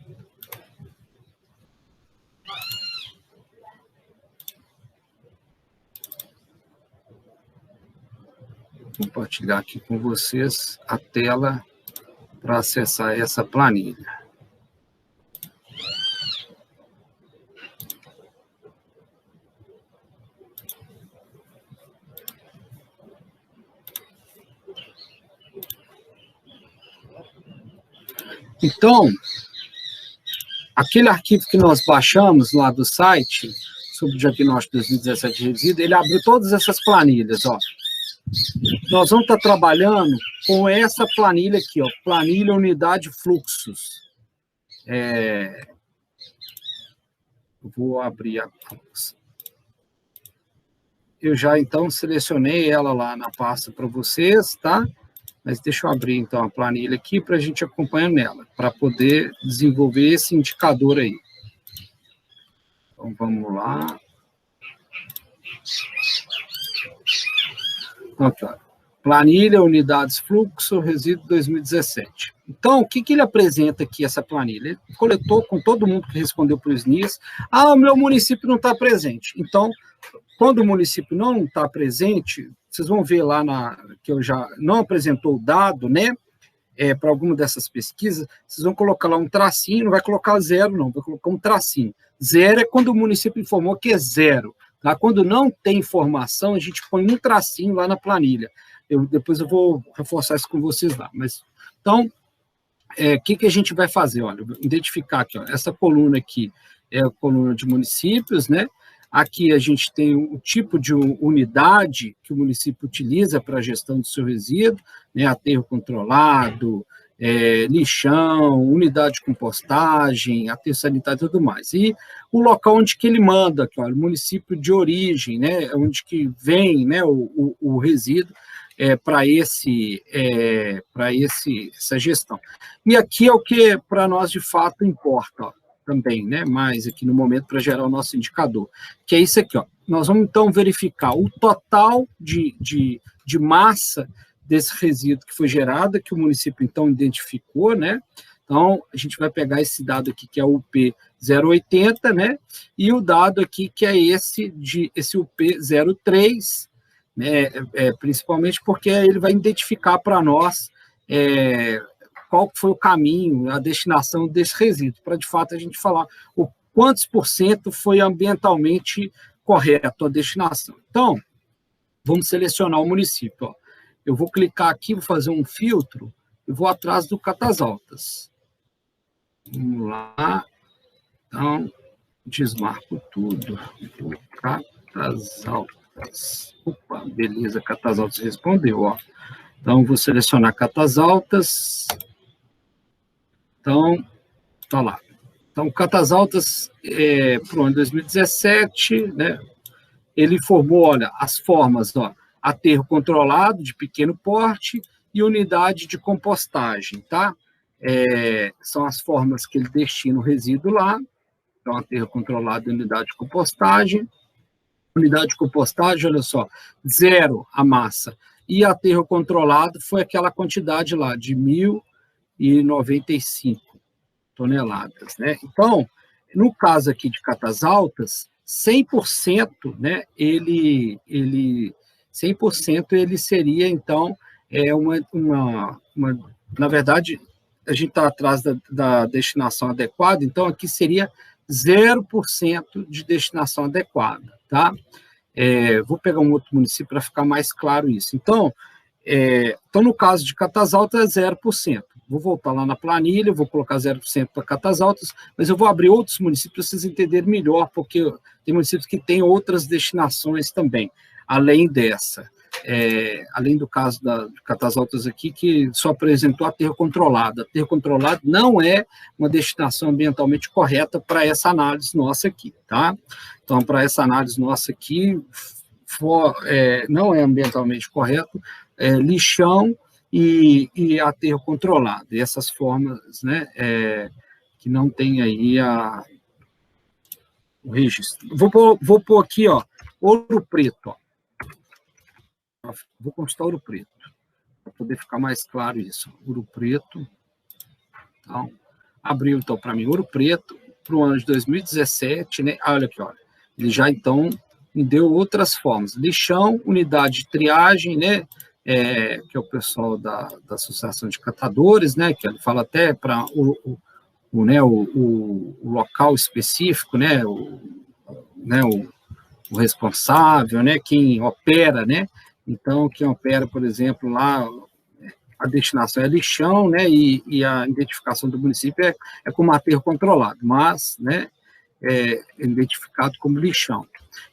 Vou compartilhar aqui com vocês a tela para acessar essa planilha. Então, aquele arquivo que nós baixamos lá do site, sobre o diagnóstico 2017 de resíduo, ele abriu todas essas planilhas, ó. Nós vamos estar trabalhando com essa planilha aqui, ó, planilha unidade fluxos. Vou abrir eu já, então, selecionei ela lá na pasta para vocês, tá? Mas deixa eu abrir, então, a planilha aqui para a gente acompanhar nela, para poder desenvolver esse indicador aí. Então, vamos lá. Aqui, ó. Planilha, unidades, fluxo, resíduo 2017. Então, o que ele apresenta aqui, essa planilha? Ele coletou com todo mundo que respondeu para o SNIS. Ah, o meu município não está presente. Então, quando o município não está presente, vocês vão ver lá que eu já não apresentou o dado, né? Para alguma dessas pesquisas, vocês vão colocar lá um tracinho, não vai colocar 0, não, vai colocar um tracinho. 0 é quando o município informou que é 0. Tá? Quando não tem informação, a gente põe um tracinho lá na planilha. Depois eu vou reforçar isso com vocês lá. Mas, então, o que a gente vai fazer? Olha, identificar aqui, ó, essa coluna aqui é a coluna de municípios, né? Aqui a gente tem o tipo de unidade que o município utiliza para a gestão do seu resíduo, né, aterro controlado, lixão, unidade de compostagem, aterro sanitário e tudo mais. E o local onde que ele manda, aqui, ó, o município de origem, né, onde que vem, né, o resíduo para essa gestão. E aqui é o que para nós de fato importa, ó, também, né, mais aqui no momento para gerar o nosso indicador, que é isso aqui, ó. Nós vamos então verificar o total de massa desse resíduo que foi gerado, que o município então identificou, né? Então, a gente vai pegar esse dado aqui, que é o UP 080, né? E o dado aqui, que é esse UP 03, né? Principalmente porque ele vai identificar para nós qual foi o caminho, a destinação desse resíduo, para, de fato, a gente falar o quantos por cento foi ambientalmente correto a destinação. Então, vamos selecionar o município. Ó. Eu vou clicar aqui, vou fazer um filtro, e vou atrás do Catasaltas. Vamos lá. Então, desmarco tudo. Catasaltas. Opa, beleza, Catasaltas respondeu, ó. Então, vou selecionar Catasaltas. Então, tá lá. Então, Catasaltas, em 2017, né, ele informou, olha, as formas, ó, aterro controlado de pequeno porte e unidade de compostagem, tá? São as formas que ele destina o resíduo lá. Então, aterro controlado e unidade de compostagem. Unidade de compostagem, olha só, 0 a massa. E aterro controlado foi aquela quantidade lá, de 1.095 toneladas, né? Então, no caso aqui de Catas Altas, 100%, né, 100% ele seria, então, na verdade, a gente está atrás da destinação adequada, então aqui seria 0% de destinação adequada, tá? Vou pegar um outro município para ficar mais claro isso. Então, no caso de Catas Altas, é 0%. Vou voltar lá na planilha, vou colocar 0% para Catas Altas, mas eu vou abrir outros municípios para vocês entenderem melhor, porque tem municípios que têm outras destinações também, além dessa. Além do caso de Catas Altas aqui, que só apresentou aterro controlado. Aterro controlado não é uma destinação ambientalmente correta para essa análise nossa aqui, tá? Então, para essa análise nossa aqui, não é ambientalmente correto, lixão e aterro controlado. E essas formas, né, que não tem aí o registro. Vou pôr aqui, ó, Ouro Preto, ó. Vou constar Ouro Preto, para poder ficar mais claro isso. Ouro Preto. Então, abriu, então, para mim, Ouro Preto, para o ano de 2017, né? Olha aqui, olha. Ele já, então, me deu outras formas. Lixão, unidade de triagem, né? Que é o pessoal da Associação de Catadores, né? Que ele fala até para o local específico, né? O responsável, né? Quem opera, né? Então, quem opera, por exemplo, lá, a destinação é lixão, né, e a identificação do município é como aterro controlado, mas, né, é identificado como lixão.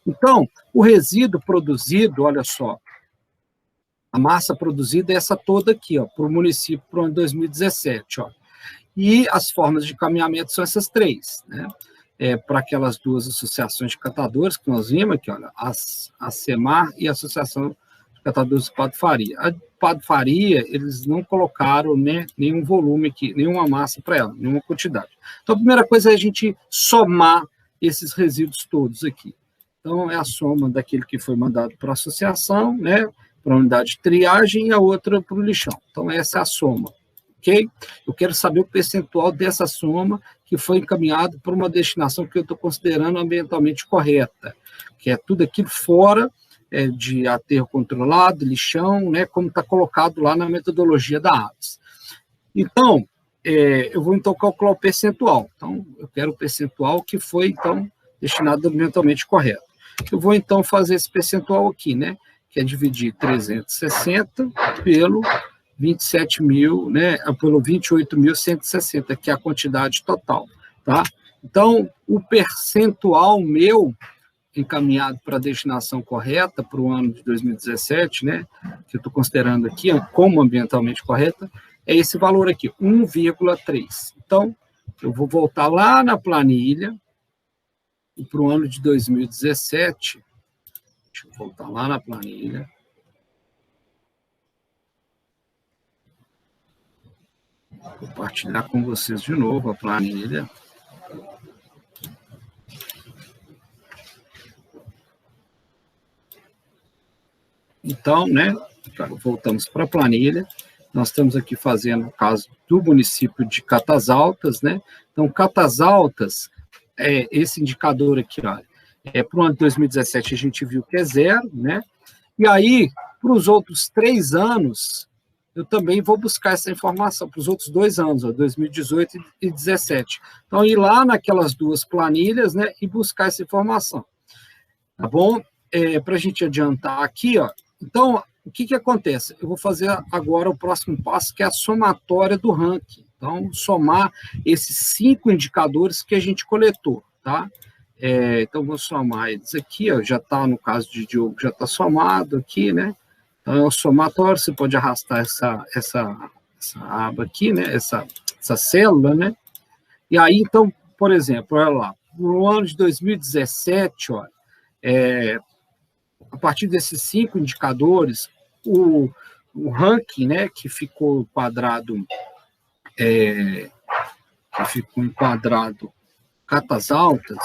Então, o resíduo produzido, olha só, a massa produzida é essa toda aqui, ó, para o município para o ano 2017, ó. E as formas de encaminhamento são essas três, né? Para aquelas duas associações de catadores que nós vimos aqui, olha, a SEMAR e a Associação Catadores do Padre Faria. A Padre Faria, eles não colocaram, né, nenhum volume aqui, nenhuma massa para ela, nenhuma quantidade. Então, a primeira coisa é a gente somar esses resíduos todos aqui. Então, é a soma daquele que foi mandado para a associação, né, para a unidade de triagem, e a outra para o lixão. Então, essa é a soma, ok? Eu quero saber o percentual dessa soma que foi encaminhado para uma destinação que eu estou considerando ambientalmente correta, que é tudo aquilo fora de aterro controlado, lixão, né, como está colocado lá na metodologia da ABS. Então, eu vou então calcular o percentual. Então, eu quero o percentual que foi, então, destinado ambientalmente correto. Eu vou, então, fazer esse percentual aqui, né, que é dividir 360 pelo 27.000, né, pelo 28.160, que é a quantidade total, tá? Então, o percentual meu encaminhado para a destinação correta para o ano de 2017, né, que eu estou considerando aqui como ambientalmente correta, é esse valor aqui, 1,3. Então, eu vou voltar lá na planilha, e para o ano de 2017, deixa eu voltar lá na planilha, vou compartilhar com vocês de novo a planilha. Então, né, voltamos para a planilha, nós estamos aqui fazendo o caso do município de Catas Altas, né, então Catas Altas, esse indicador aqui, olha, para o ano de 2017 a gente viu que é 0, né, e aí, para os outros 3 anos, eu também vou buscar essa informação, para os outros 2 anos, ó, 2018 e 2017, então ir lá naquelas duas planilhas, né, e buscar essa informação, tá bom? Para a gente adiantar aqui, ó, então, o que acontece? Eu vou fazer agora o próximo passo, que é a somatória do ranking. Então, somar esses 5 indicadores que a gente coletou, tá? Então, vou somar eles aqui, ó, já está, no caso de Diogo, já está somado aqui, né? Então, é o somatório, você pode arrastar essa aba aqui, né? Essa célula, né? E aí, então, por exemplo, olha lá, no ano de 2017, olha, a partir desses 5 indicadores, o ranking, né, que ficou enquadrado catas altas,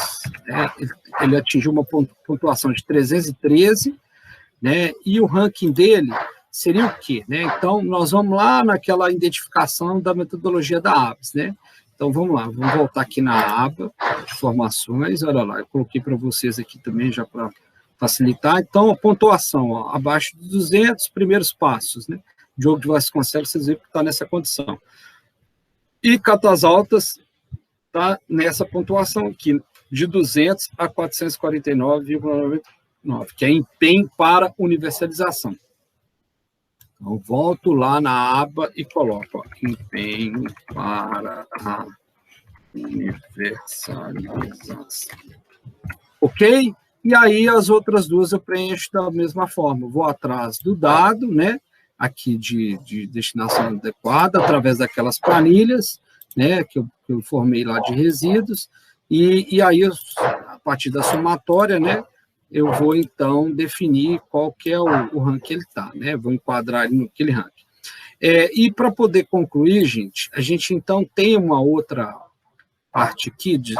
né, ele atingiu uma pontuação de 313, né, e o ranking dele seria o quê? Né? Então, nós vamos lá naquela identificação da metodologia da ABS, né? Então, vamos lá, vamos voltar aqui na aba de formações, olha lá, eu coloquei para vocês aqui também, já para facilitar. Então, a pontuação, ó, abaixo de 200, primeiros passos, né? Diogo de Vasconcelos, vocês viram que está nessa condição. E catas altas está nessa pontuação aqui, de 200 a 449,99, que é empenho para universalização. Então, volto lá na aba e coloco ó, empenho para a universalização. Ok? E aí as outras duas eu preencho da mesma forma. Vou atrás do dado, né? Aqui de destinação adequada, através daquelas planilhas, né? Que eu formei lá de resíduos. E aí, a partir da somatória, né? Eu vou, então, definir qual que é o ranking que ele está, né? Vou enquadrar ele naquele ranking. E para poder concluir, gente, a gente, então, tem uma outra parte aqui de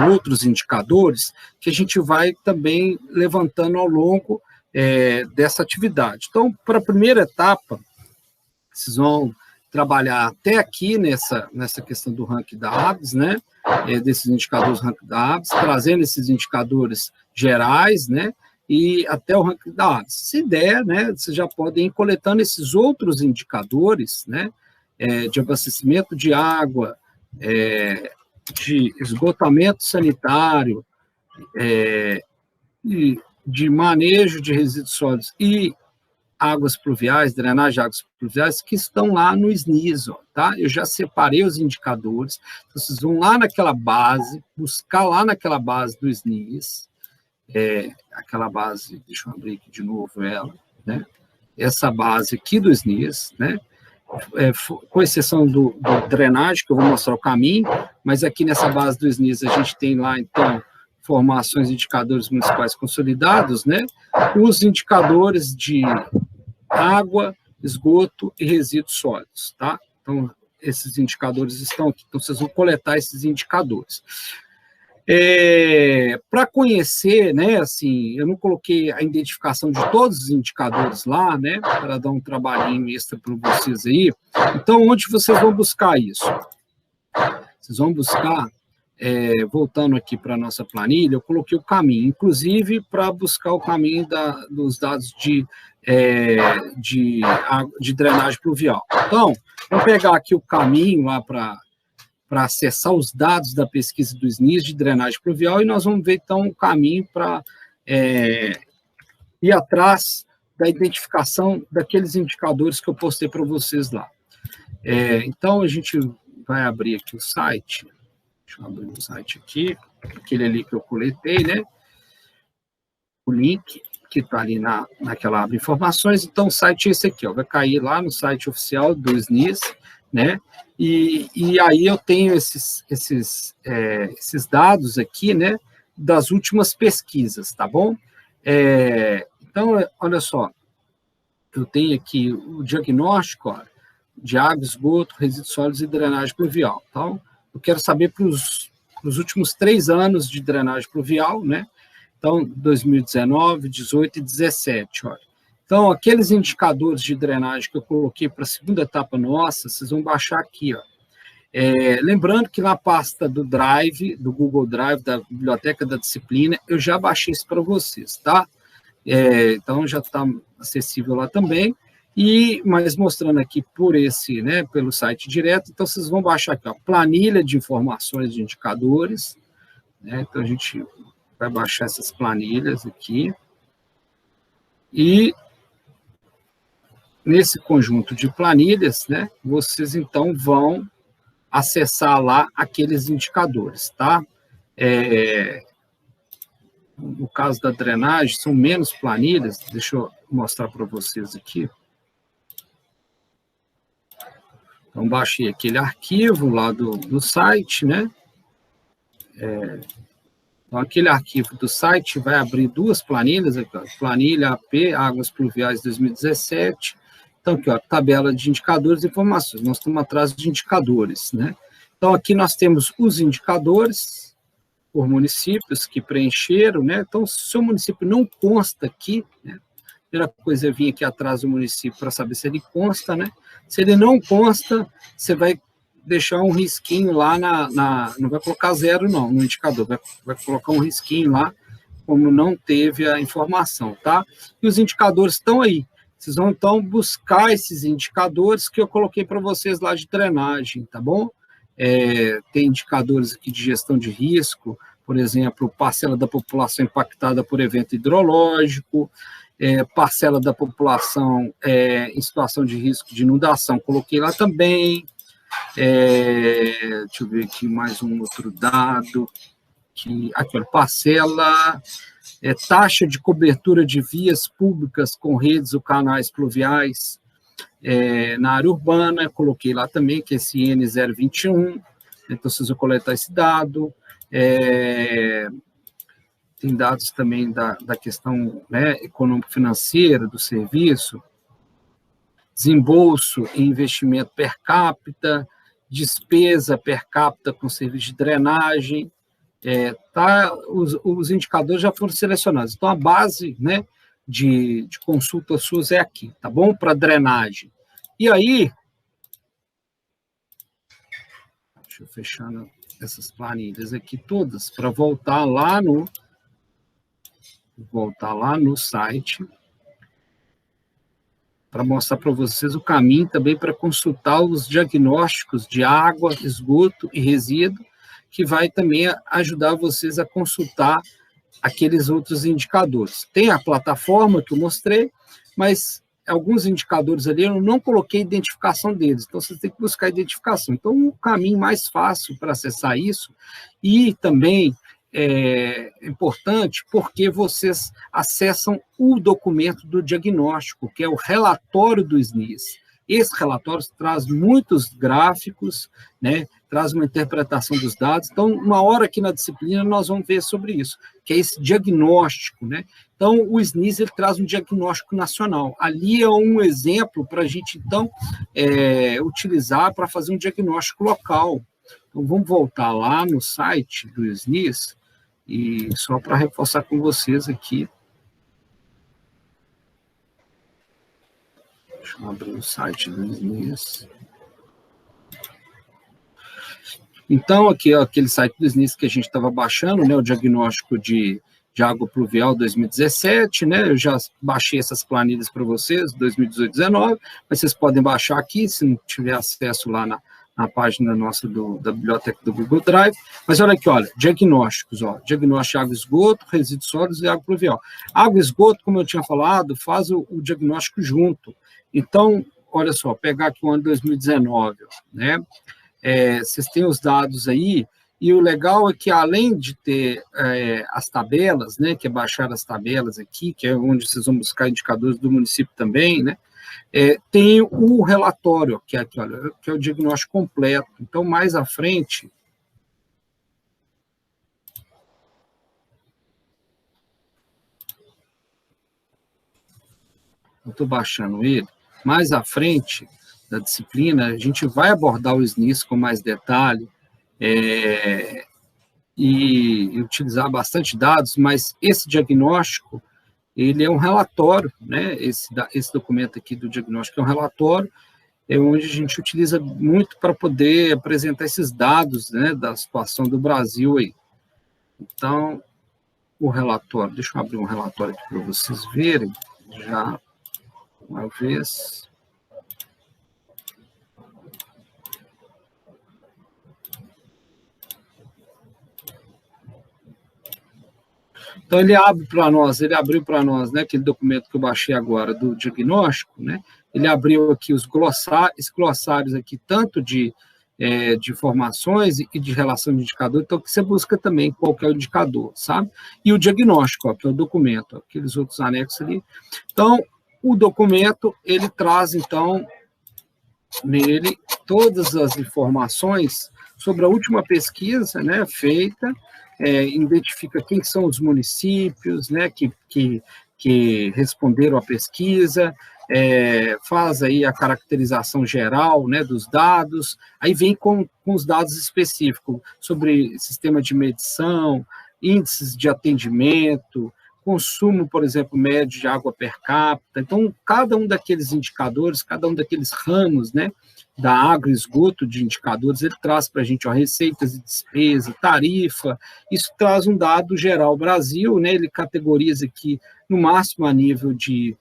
outros indicadores que a gente vai também levantando ao longo dessa atividade. Então, para a primeira etapa, vocês vão trabalhar até aqui nessa questão do ranking da ABS, né? Desses indicadores ranking da ABS, trazendo esses indicadores gerais, né? E até o ranking da ABS. Se der, né? Vocês já podem ir coletando esses outros indicadores, né? De abastecimento de água, de esgotamento sanitário, de manejo de resíduos sólidos e águas pluviais, drenagem de águas pluviais, que estão lá no SNIS, ó, tá? Eu já separei os indicadores, então vocês vão lá naquela base, buscar lá naquela base do SNIS, aquela base, deixa eu abrir aqui de novo ela, né? Essa base aqui do SNIS, né? Com exceção do drenagem, que eu vou mostrar o caminho, mas aqui nessa base do SNIS a gente tem lá, então, formações de indicadores municipais consolidados, né? Os indicadores de água, esgoto e resíduos sólidos, tá? Então, esses indicadores estão aqui. Então, vocês vão coletar esses indicadores. Para conhecer, né, assim, eu não coloquei a identificação de todos os indicadores lá, né, para dar um trabalhinho extra para vocês aí. Então, onde vocês vão buscar isso? Vocês vão buscar, voltando aqui para a nossa planilha, eu coloquei o caminho, inclusive para buscar o caminho dos dados de drenagem pluvial. Então, vou pegar aqui o caminho lá para acessar os dados da pesquisa do SNIS de drenagem pluvial e nós vamos ver, então, o caminho para ir atrás da identificação daqueles indicadores que eu postei para vocês lá. Então, a gente vai abrir aqui o site. Deixa eu abrir o site aqui, aquele ali que eu coletei, né? O link que está ali naquela aba informações. Então, o site é esse aqui, ó, vai cair lá no site oficial do SNIS, né? E aí eu tenho esses dados aqui, né? Das últimas pesquisas, tá bom? Então, olha só, eu tenho aqui o diagnóstico, ó, de água, esgoto, resíduos sólidos e drenagem pluvial. Então, eu quero saber para os últimos 3 anos de drenagem pluvial, né? Então, 2019, 18 e 17, olha. Então, aqueles indicadores de drenagem que eu coloquei para a segunda etapa nossa, vocês vão baixar aqui, ó. Lembrando que na pasta do Drive, do Google Drive, da Biblioteca da Disciplina, eu já baixei isso para vocês, tá? Então, já está acessível lá também. Mas mostrando aqui por né, pelo site direto, então vocês vão baixar aqui, ó, planilha de informações de indicadores, né? Então a gente vai baixar essas planilhas aqui, e nesse conjunto de planilhas, né, vocês então vão acessar lá aqueles indicadores, tá? No caso da drenagem, são menos planilhas, deixa eu mostrar para vocês aqui. Então, baixei aquele arquivo lá do site, né? Então, aquele arquivo do site vai abrir duas planilhas, aqui, ó, planilha AP, Águas Pluviais 2017. Então, aqui, ó, tabela de indicadores e informações. Nós estamos atrás de indicadores, né? Então, aqui nós temos os indicadores por municípios que preencheram, né? Então, se o seu município não consta aqui, né? A primeira coisa é vir aqui atrás do município para saber se ele consta, né? Se ele não consta, você vai deixar um risquinho lá não vai colocar 0 não, no indicador, vai colocar um risquinho lá, como não teve a informação, tá? E os indicadores estão aí. Vocês vão, então, buscar esses indicadores que eu coloquei para vocês lá de drenagem, tá bom? Tem indicadores aqui de gestão de risco, por exemplo, parcela da população impactada por evento hidrológico, parcela da população em situação de risco de inundação, coloquei lá também. Deixa eu ver aqui mais um outro dado, aqui, olha, parcela, taxa de cobertura de vias públicas com redes ou canais pluviais na área urbana, coloquei lá também, que é esse N021, então vocês vão coletar esse dado. Tem dados também da questão, né, econômico-financeira do serviço, desembolso e investimento per capita, despesa per capita com serviço de drenagem, os indicadores já foram selecionados. Então, a base, né, de consulta suas é aqui, tá bom? Para drenagem. E aí, deixa eu fechar essas planilhas aqui todas, para voltar lá no site, para mostrar para vocês o caminho também para consultar os diagnósticos de água, esgoto e resíduo, que vai também ajudar vocês a consultar aqueles outros indicadores. Tem a plataforma que eu mostrei, mas alguns indicadores ali eu não coloquei identificação deles, então vocês têm que buscar identificação. Então, o caminho mais fácil para acessar isso, e também importante porque vocês acessam o documento do diagnóstico, que é o relatório do SNIS. Esse relatório traz muitos gráficos, né, traz uma interpretação dos dados. Então, uma hora aqui na disciplina, nós vamos ver sobre isso, que é esse diagnóstico, né? Então, o SNIS, ele traz um diagnóstico nacional. Ali é um exemplo para a gente, então, utilizar para fazer um diagnóstico local. Então, vamos voltar lá no site do SNIS, e só para reforçar com vocês aqui. Deixa eu abrir o site do SNIS. Então, aqui, ó, aquele site do SNIS que a gente estava baixando, né, o diagnóstico de água pluvial 2017, né, eu já baixei essas planilhas para vocês, 2018, 2019, mas vocês podem baixar aqui, se não tiver acesso lá na página nossa da biblioteca do Google Drive. Mas olha aqui, olha, diagnósticos, ó, diagnóstico de água e esgoto, resíduos sólidos e água pluvial. Água e esgoto, como eu tinha falado, faz o diagnóstico junto. Então, olha só, pegar aqui o ano 2019, ó, né, vocês têm os dados aí, e o legal é que, além de ter as tabelas, né, que é baixar as tabelas aqui, que é onde vocês vão buscar indicadores do município também, né, tem o relatório, que é aqui, olha, que é o diagnóstico completo. Então, mais à frente, eu estou baixando ele, mais à frente da disciplina, a gente vai abordar o SNIS com mais detalhe, e utilizar bastante dados, mas esse diagnóstico, ele é um relatório, né? Esse documento aqui do diagnóstico é um relatório, onde a gente utiliza muito para poder apresentar esses dados, né, da situação do Brasil aí. Então, o relatório, deixa eu abrir um relatório aqui para vocês verem, já uma vez. Então, ele abriu para nós, né, aquele documento que eu baixei agora do diagnóstico, né, ele abriu aqui os glossários aqui, tanto de informações e de relação de indicador, então que você busca também qual que é o indicador, sabe? E o diagnóstico, ó, que é o documento, ó, aqueles outros anexos ali. Então, o documento, ele traz, então, nele todas as informações sobre a última pesquisa, né, feita, identifica quem são os municípios, né, que responderam à pesquisa, faz aí a caracterização geral, né, dos dados, aí vem com os dados específicos sobre sistema de medição, índices de atendimento, consumo, por exemplo, médio de água per capita. Então, cada um daqueles indicadores, cada um daqueles ramos, né, da agroesgoto de indicadores, ele traz para a gente receitas e despesa, tarifa, isso traz um dado geral Brasil, né, ele categoriza aqui, no máximo a nível de,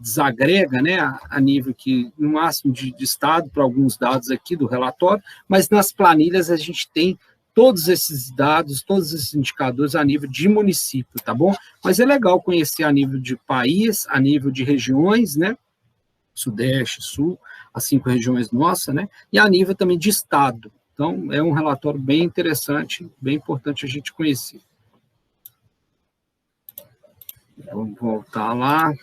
desagrega, né, a nível que, no máximo de estado, para alguns dados aqui do relatório, mas nas planilhas a gente tem todos esses dados, todos esses indicadores a nível de município, tá bom? Mas é legal conhecer a nível de país, a nível de regiões, né? Sudeste, Sul, as 5 regiões nossas, né? E a nível também de estado. Então, é um relatório bem interessante, bem importante a gente conhecer. Vamos voltar lá.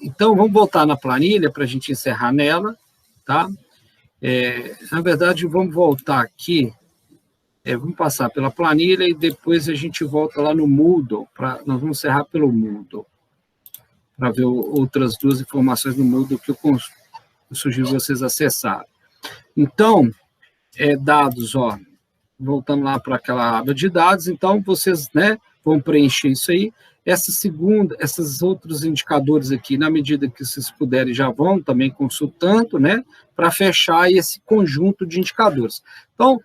Então, vamos voltar na planilha para a gente encerrar nela, tá? Na verdade, vamos voltar aqui, vamos passar pela planilha e depois a gente volta lá no Moodle, nós vamos encerrar pelo Moodle, para ver outras 2 informações no Moodle que eu sugiro vocês acessarem. Então, dados, ó, voltando lá para aquela aba de dados, então vocês, né, vão preencher isso aí. Esses outros indicadores aqui, na medida que vocês puderem, já vão também consultando, né, para fechar esse conjunto de indicadores. Então,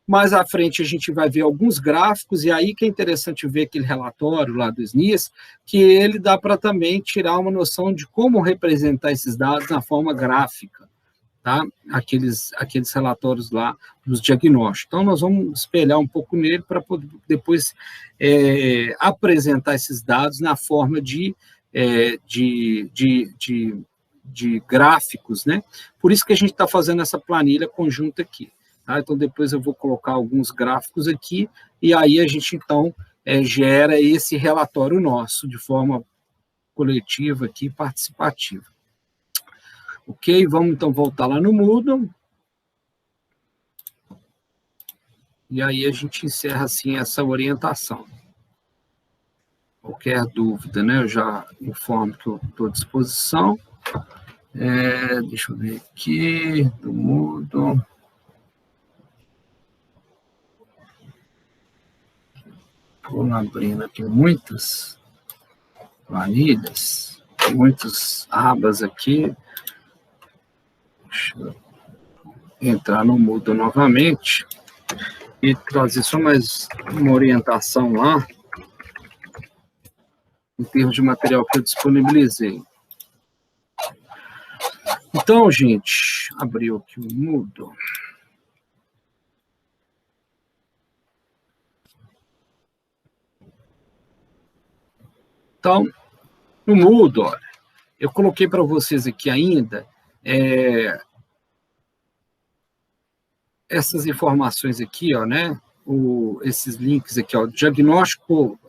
mais à frente a gente vai ver alguns gráficos, e aí que é interessante ver aquele relatório lá do SNIS, que ele dá para também tirar uma noção de como representar esses dados na forma gráfica, tá? Aqueles relatórios lá dos diagnósticos. Então, nós vamos espelhar um pouco nele para poder depois apresentar esses dados na forma de gráficos, né? Por isso que a gente está fazendo essa planilha conjunta aqui. Tá? Então, depois eu vou colocar alguns gráficos aqui, e aí a gente, então, gera esse relatório nosso de forma coletiva aqui, participativa. Ok? Vamos, então, voltar lá no Moodle. E aí a gente encerra, assim, essa orientação. Qualquer dúvida, né? Eu já informo que eu estou à disposição. Deixa eu ver aqui, do Moodle. Estou abrindo aqui muitas planilhas, muitas abas aqui. Deixa eu entrar no Moodle novamente e trazer só mais uma orientação lá, em termos de material que eu disponibilizei. Então, gente, abriu aqui o Moodle. Então, no Moodle, olha, eu coloquei para vocês aqui ainda essas informações aqui, ó, né? Esses links aqui, ó, diagnóstico,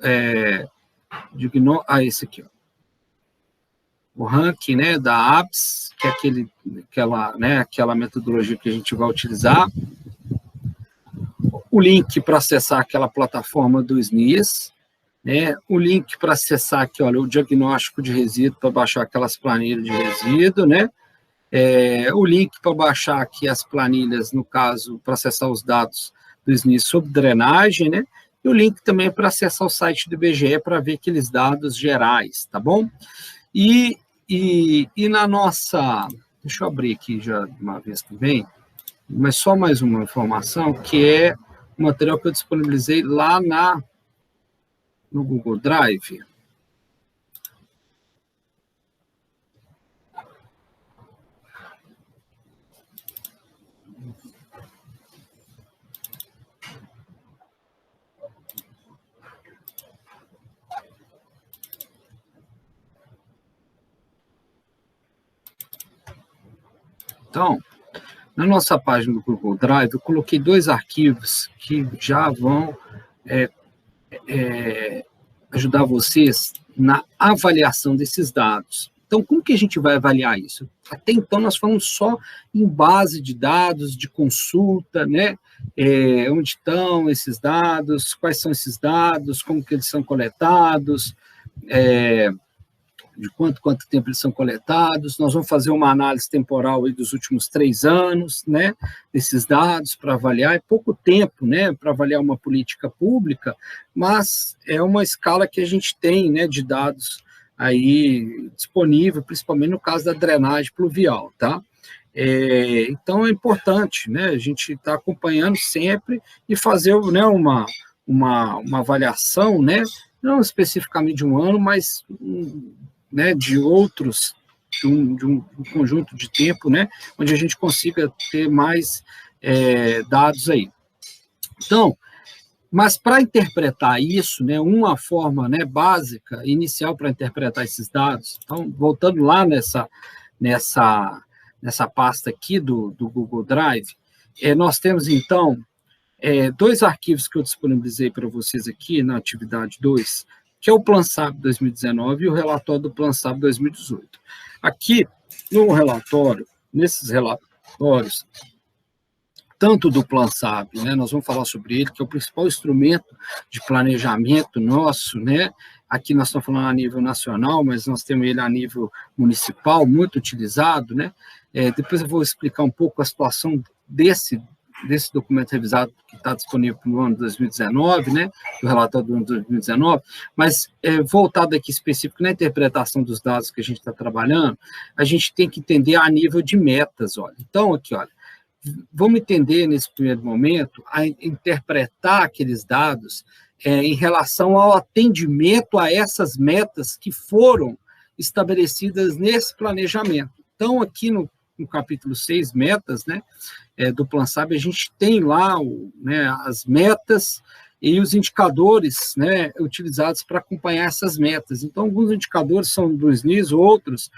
esse aqui, ó. O ranking, né, da ABS, que é aquela metodologia que a gente vai utilizar. O link para acessar aquela plataforma do SNIS, né? O link para acessar aqui, olha, o diagnóstico de resíduo, para baixar aquelas planilhas de resíduo, né? O link para baixar aqui as planilhas, no caso, para acessar os dados do SNIS sobre drenagem, né? E o link também para acessar o site do IBGE para ver aqueles dados gerais, tá bom? E na nossa... Deixa eu abrir aqui já de uma vez também, mas só mais uma informação, que é o material que eu disponibilizei lá no Google Drive. Então, na nossa página do Google Drive, eu coloquei 2 arquivos que já vão ajudar vocês na avaliação desses dados. Então, como que a gente vai avaliar isso? Até então, nós falamos só em base de dados, de consulta, né? Onde estão esses dados, quais são esses dados, como que eles são coletados, de quanto tempo eles são coletados. Nós vamos fazer uma análise temporal aí dos últimos 3 anos, né, desses dados para avaliar. É pouco tempo, né, para avaliar uma política pública, mas é uma escala que a gente tem, né, de dados aí disponível, principalmente no caso da drenagem pluvial, tá? Então é importante, né, a gente estar acompanhando sempre e fazer, né, uma avaliação, né, não especificamente de um ano, mas né, de outros, de um conjunto de tempo, né, onde a gente consiga ter mais dados aí. Então, mas para interpretar isso, né, uma forma, né, básica, inicial para interpretar esses dados, então, voltando lá nessa pasta aqui do Google Drive, nós temos, então, 2 arquivos que eu disponibilizei para vocês aqui na atividade 2, que é o PlanSAB 2019 e o relatório do PlanSAB 2018. Aqui, no relatório, nesses relatórios, tanto do PlanSAB, né, nós vamos falar sobre ele, que é o principal instrumento de planejamento nosso, né, aqui nós estamos falando a nível nacional, mas nós temos ele a nível municipal, muito utilizado, né, depois eu vou explicar um pouco a situação desse documento revisado que está disponível no ano de 2019, né, do relatório do ano de 2019, mas voltado aqui específico na interpretação dos dados que a gente está trabalhando, a gente tem que entender a nível de metas, olha. Então, aqui, olha, vamos entender nesse primeiro momento, a interpretar aqueles dados em relação ao atendimento a essas metas que foram estabelecidas nesse planejamento. Então, aqui no capítulo 6, metas, né, do PlanSAB, a gente tem lá né, as metas e os indicadores, né, utilizados para acompanhar essas metas. Então, alguns indicadores são do SNIS, outros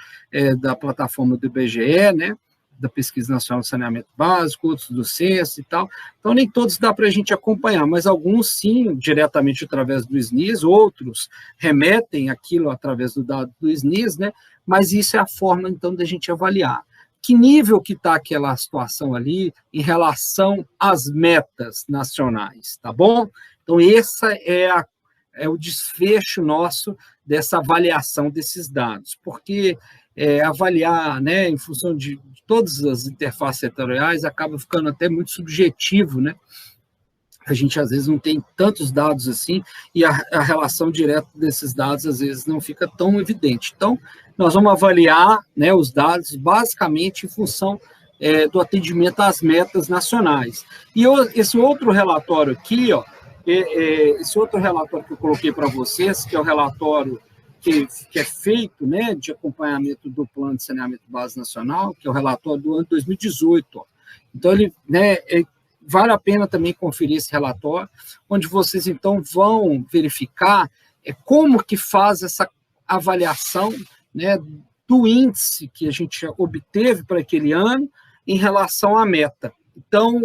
da plataforma do IBGE, né, da Pesquisa Nacional de Saneamento Básico, outros do Censo e tal. Então, nem todos dá para a gente acompanhar, mas alguns sim, diretamente através do SNIS, outros remetem aquilo através do dado do SNIS, né, mas isso é a forma, então, da gente avaliar. Que nível que está aquela situação ali em relação às metas nacionais, tá bom? Então, essa é o desfecho nosso dessa avaliação desses dados, porque avaliar, né, em função de todas as interfaces setoriais acaba ficando até muito subjetivo, né? A gente, às vezes, não tem tantos dados assim, e a relação direta desses dados, às vezes, não fica tão evidente. Então, nós vamos avaliar, né, os dados, basicamente, em função do atendimento às metas nacionais. E esse outro relatório aqui, ó, esse outro relatório que eu coloquei para vocês, que é o relatório que é feito, né, de acompanhamento do Plano de Saneamento Básico Nacional, que é o relatório do ano 2018. Ó. Então, ele, né, vale a pena também conferir esse relatório, onde vocês, então, vão verificar como que faz essa avaliação, né, do índice que a gente obteve para aquele ano em relação à meta. Então,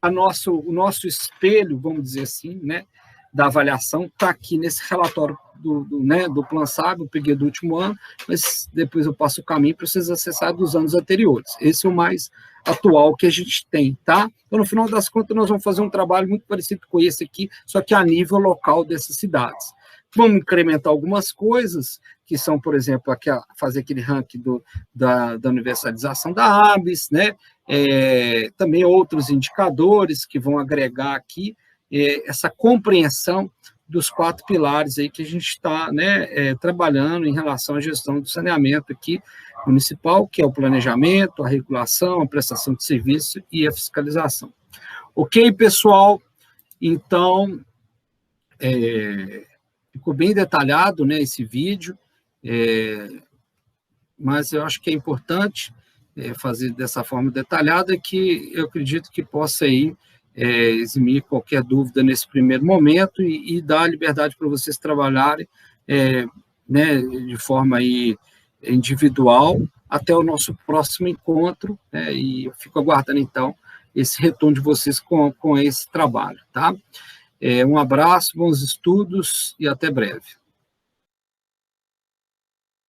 o nosso espelho, vamos dizer assim, né, da avaliação está aqui nesse relatório do PlanSAB, eu peguei do último ano, mas depois eu passo o caminho para vocês acessarem dos anos anteriores. Esse é o mais atual que a gente tem, tá? Então, no final das contas, nós vamos fazer um trabalho muito parecido com esse aqui, só que a nível local dessas cidades. Vamos incrementar algumas coisas, que são, por exemplo, fazer aquele ranking da universalização da ABS, né? Também outros indicadores que vão agregar aqui essa compreensão dos 4 pilares aí que a gente está, né, trabalhando em relação à gestão do saneamento aqui municipal, que é o planejamento, a regulação, a prestação de serviço e a fiscalização. Ok, pessoal? Então, ficou bem detalhado, né, esse vídeo, mas eu acho que é importante fazer dessa forma detalhada, que eu acredito que possa aí eximir qualquer dúvida nesse primeiro momento e dar liberdade para vocês trabalharem né, de forma aí individual até o nosso próximo encontro, né, e eu fico aguardando, então, esse retorno de vocês com esse trabalho, tá? Um abraço, bons estudos e até breve.